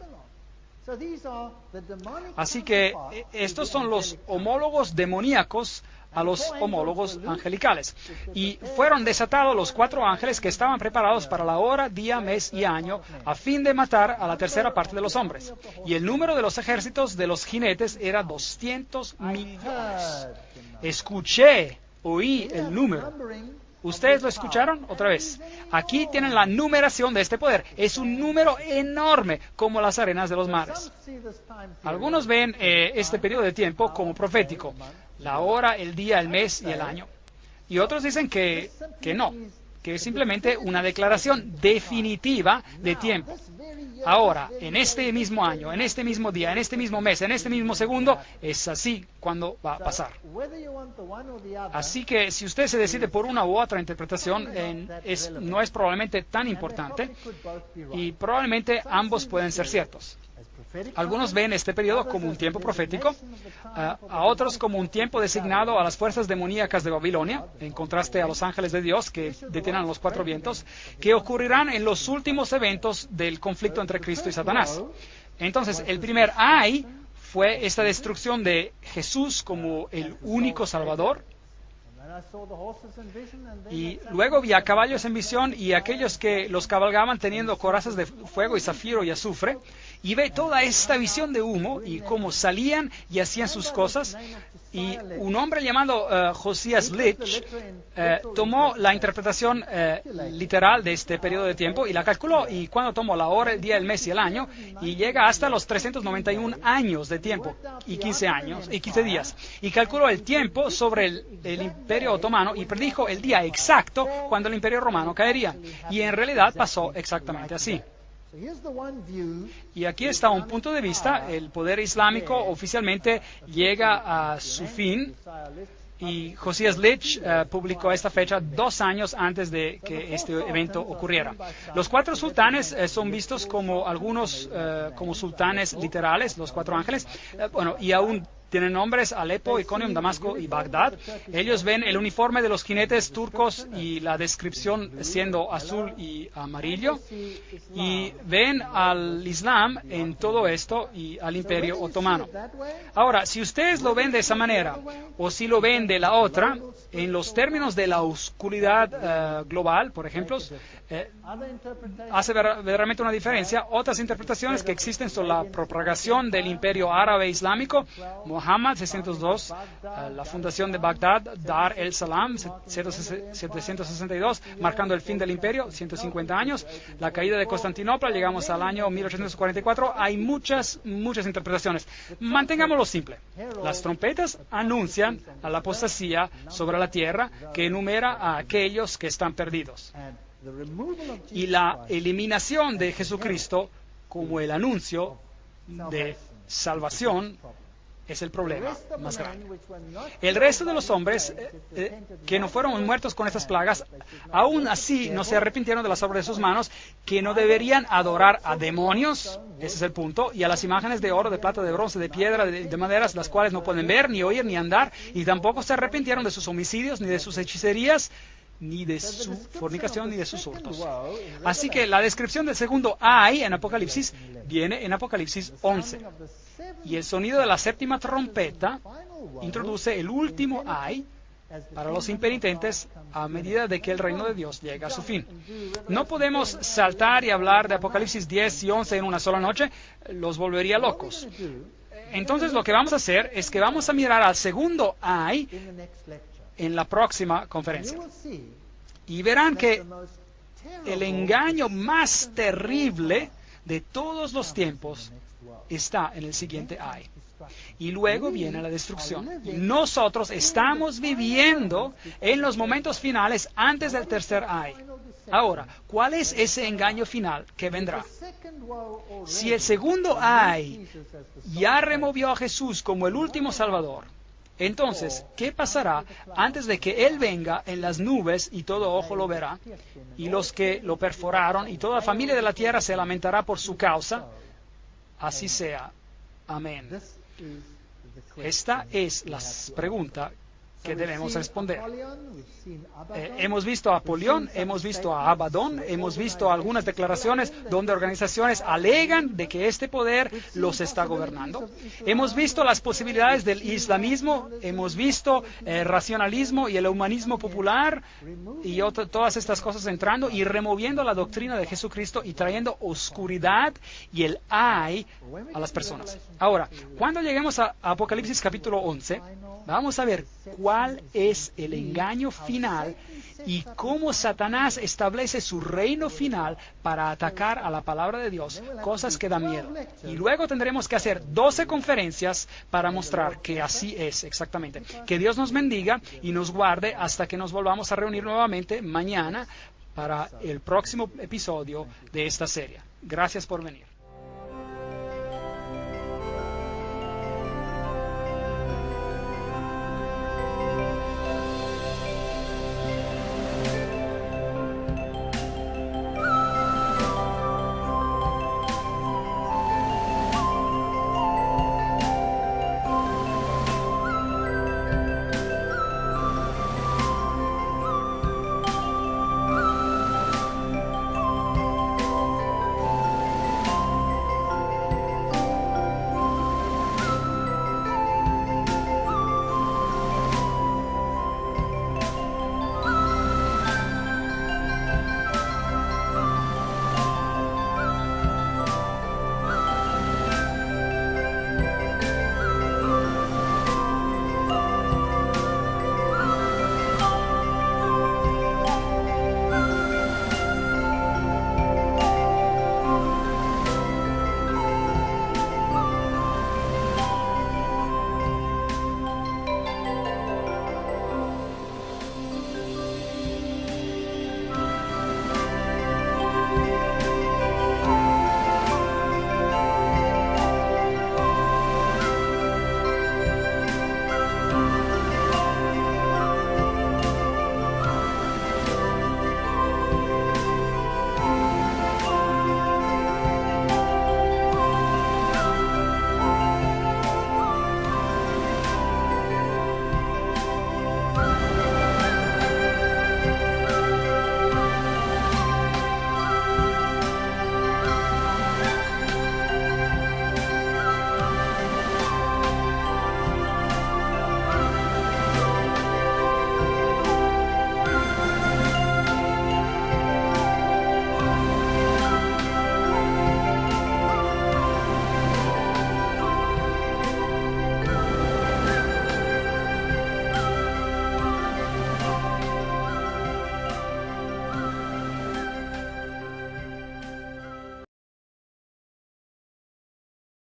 Así que estos son los homólogos demoníacos a los homólogos angelicales. Y fueron desatados los 4 ángeles que estaban preparados para la hora, día, mes y año, a fin de matar a la tercera parte de los hombres. Y el número de los ejércitos de los jinetes era 200 millones. Oí el número. ¿Ustedes lo escucharon? Otra vez. Aquí tienen la numeración de este poder. Es un número enorme, como las arenas de los mares. Algunos ven este periodo de tiempo como profético. La hora, el día, el mes y el año. Y otros dicen que no, que es simplemente una declaración definitiva de tiempo. Ahora, en este mismo año, en este mismo día, en este mismo mes, en este mismo segundo, es así cuando va a pasar. Así que si usted se decide por una u otra interpretación, no es probablemente tan importante y probablemente ambos pueden ser ciertos. Algunos ven este periodo como un tiempo profético, a otros como un tiempo designado a las fuerzas demoníacas de Babilonia, en contraste a los ángeles de Dios que detienen los 4 vientos, que ocurrirán en los últimos eventos del conflicto entre Cristo y Satanás. Entonces, el primer ay fue esta destrucción de Jesús como el único Salvador. Y luego vi a caballos en visión y aquellos que los cabalgaban teniendo corazas de fuego y zafiro y azufre. Y ve toda esta visión de humo y cómo salían y hacían sus cosas. Y un hombre llamado Josias Litch tomó la interpretación literal de este periodo de tiempo y la calculó. Y cuando tomó la hora, el día, el mes y el año, y llega hasta los 391 años de tiempo y 15 días. Y calculó el tiempo sobre el Imperio Otomano y predijo el día exacto cuando el Imperio Romano caería. Y en realidad pasó exactamente así. Y aquí está un punto de vista. El poder islámico oficialmente llega a su fin y Josias Litch publicó esta fecha 2 años antes de que este evento ocurriera. Los 4 sultanes son vistos como algunos como sultanes literales, los 4 ángeles, y aún tienen nombres: Alepo, Iconium, Damasco y Bagdad. Ellos ven el uniforme de los jinetes turcos y la descripción siendo azul y amarillo. Y ven al Islam en todo esto y al Imperio Otomano. Ahora, si ustedes lo ven de esa manera o si lo ven de la otra, en los términos de la oscuridad global, por ejemplo, hace verdaderamente una diferencia. Otras interpretaciones que existen son la propagación del Imperio Árabe Islámico, Muhammad 602, la fundación de Bagdad, Dar el Salam 762, marcando el fin del imperio, 150 años, la caída de Constantinopla, llegamos al año 1844. Hay muchas interpretaciones. Mantengámoslo simple. Las trompetas anuncian a la apostasía sobre la tierra, que enumera a aquellos que están perdidos. Y la eliminación de Jesucristo como el anuncio de salvación es el problema más grande. El resto de los hombres que no fueron muertos con estas plagas, aún así no se arrepintieron de las obras de sus manos, que no deberían adorar a demonios, ese es el punto, y a las imágenes de oro, de plata, de bronce, de piedra, de maderas, las cuales no pueden ver, ni oír, ni andar, y tampoco se arrepintieron de sus homicidios, ni de sus hechicerías, ni de su fornicación, ni de sus hurtos. Así que la descripción del segundo ay en Apocalipsis viene en Apocalipsis 11. Y el sonido de la séptima trompeta introduce el último ay para los impenitentes a medida de que el reino de Dios llega a su fin. No podemos saltar y hablar de Apocalipsis 10 y 11 en una sola noche, los volvería locos. Entonces lo que vamos a hacer es que vamos a mirar al segundo ay en la próxima conferencia. Y verán que el engaño más terrible de todos los tiempos está en el siguiente ay. Y luego viene la destrucción. Nosotros estamos viviendo en los momentos finales antes del tercer ay. Ahora, ¿cuál es ese engaño final que vendrá? Si el segundo ay ya removió a Jesús como el último Salvador, entonces, ¿qué pasará antes de que Él venga en las nubes y todo ojo lo verá? Y los que lo perforaron y toda familia de la tierra se lamentará por su causa. Así sea. Amén. Esta es la pregunta que debemos responder. Hemos visto a Apolión, hemos visto a Abadón, hemos visto algunas declaraciones donde organizaciones alegan de que este poder los está gobernando. Hemos visto las posibilidades del islamismo, hemos visto el racionalismo y el humanismo popular y todas estas cosas entrando y removiendo la doctrina de Jesucristo y trayendo oscuridad y el ay a las personas. Ahora, cuando lleguemos a Apocalipsis capítulo 11, vamos a ver cuál es el engaño final y cómo Satanás establece su reino final para atacar a la palabra de Dios, cosas que dan miedo. Y luego tendremos que hacer 12 conferencias para mostrar que así es exactamente. Que Dios nos bendiga y nos guarde hasta que nos volvamos a reunir nuevamente mañana para el próximo episodio de esta serie. Gracias por venir.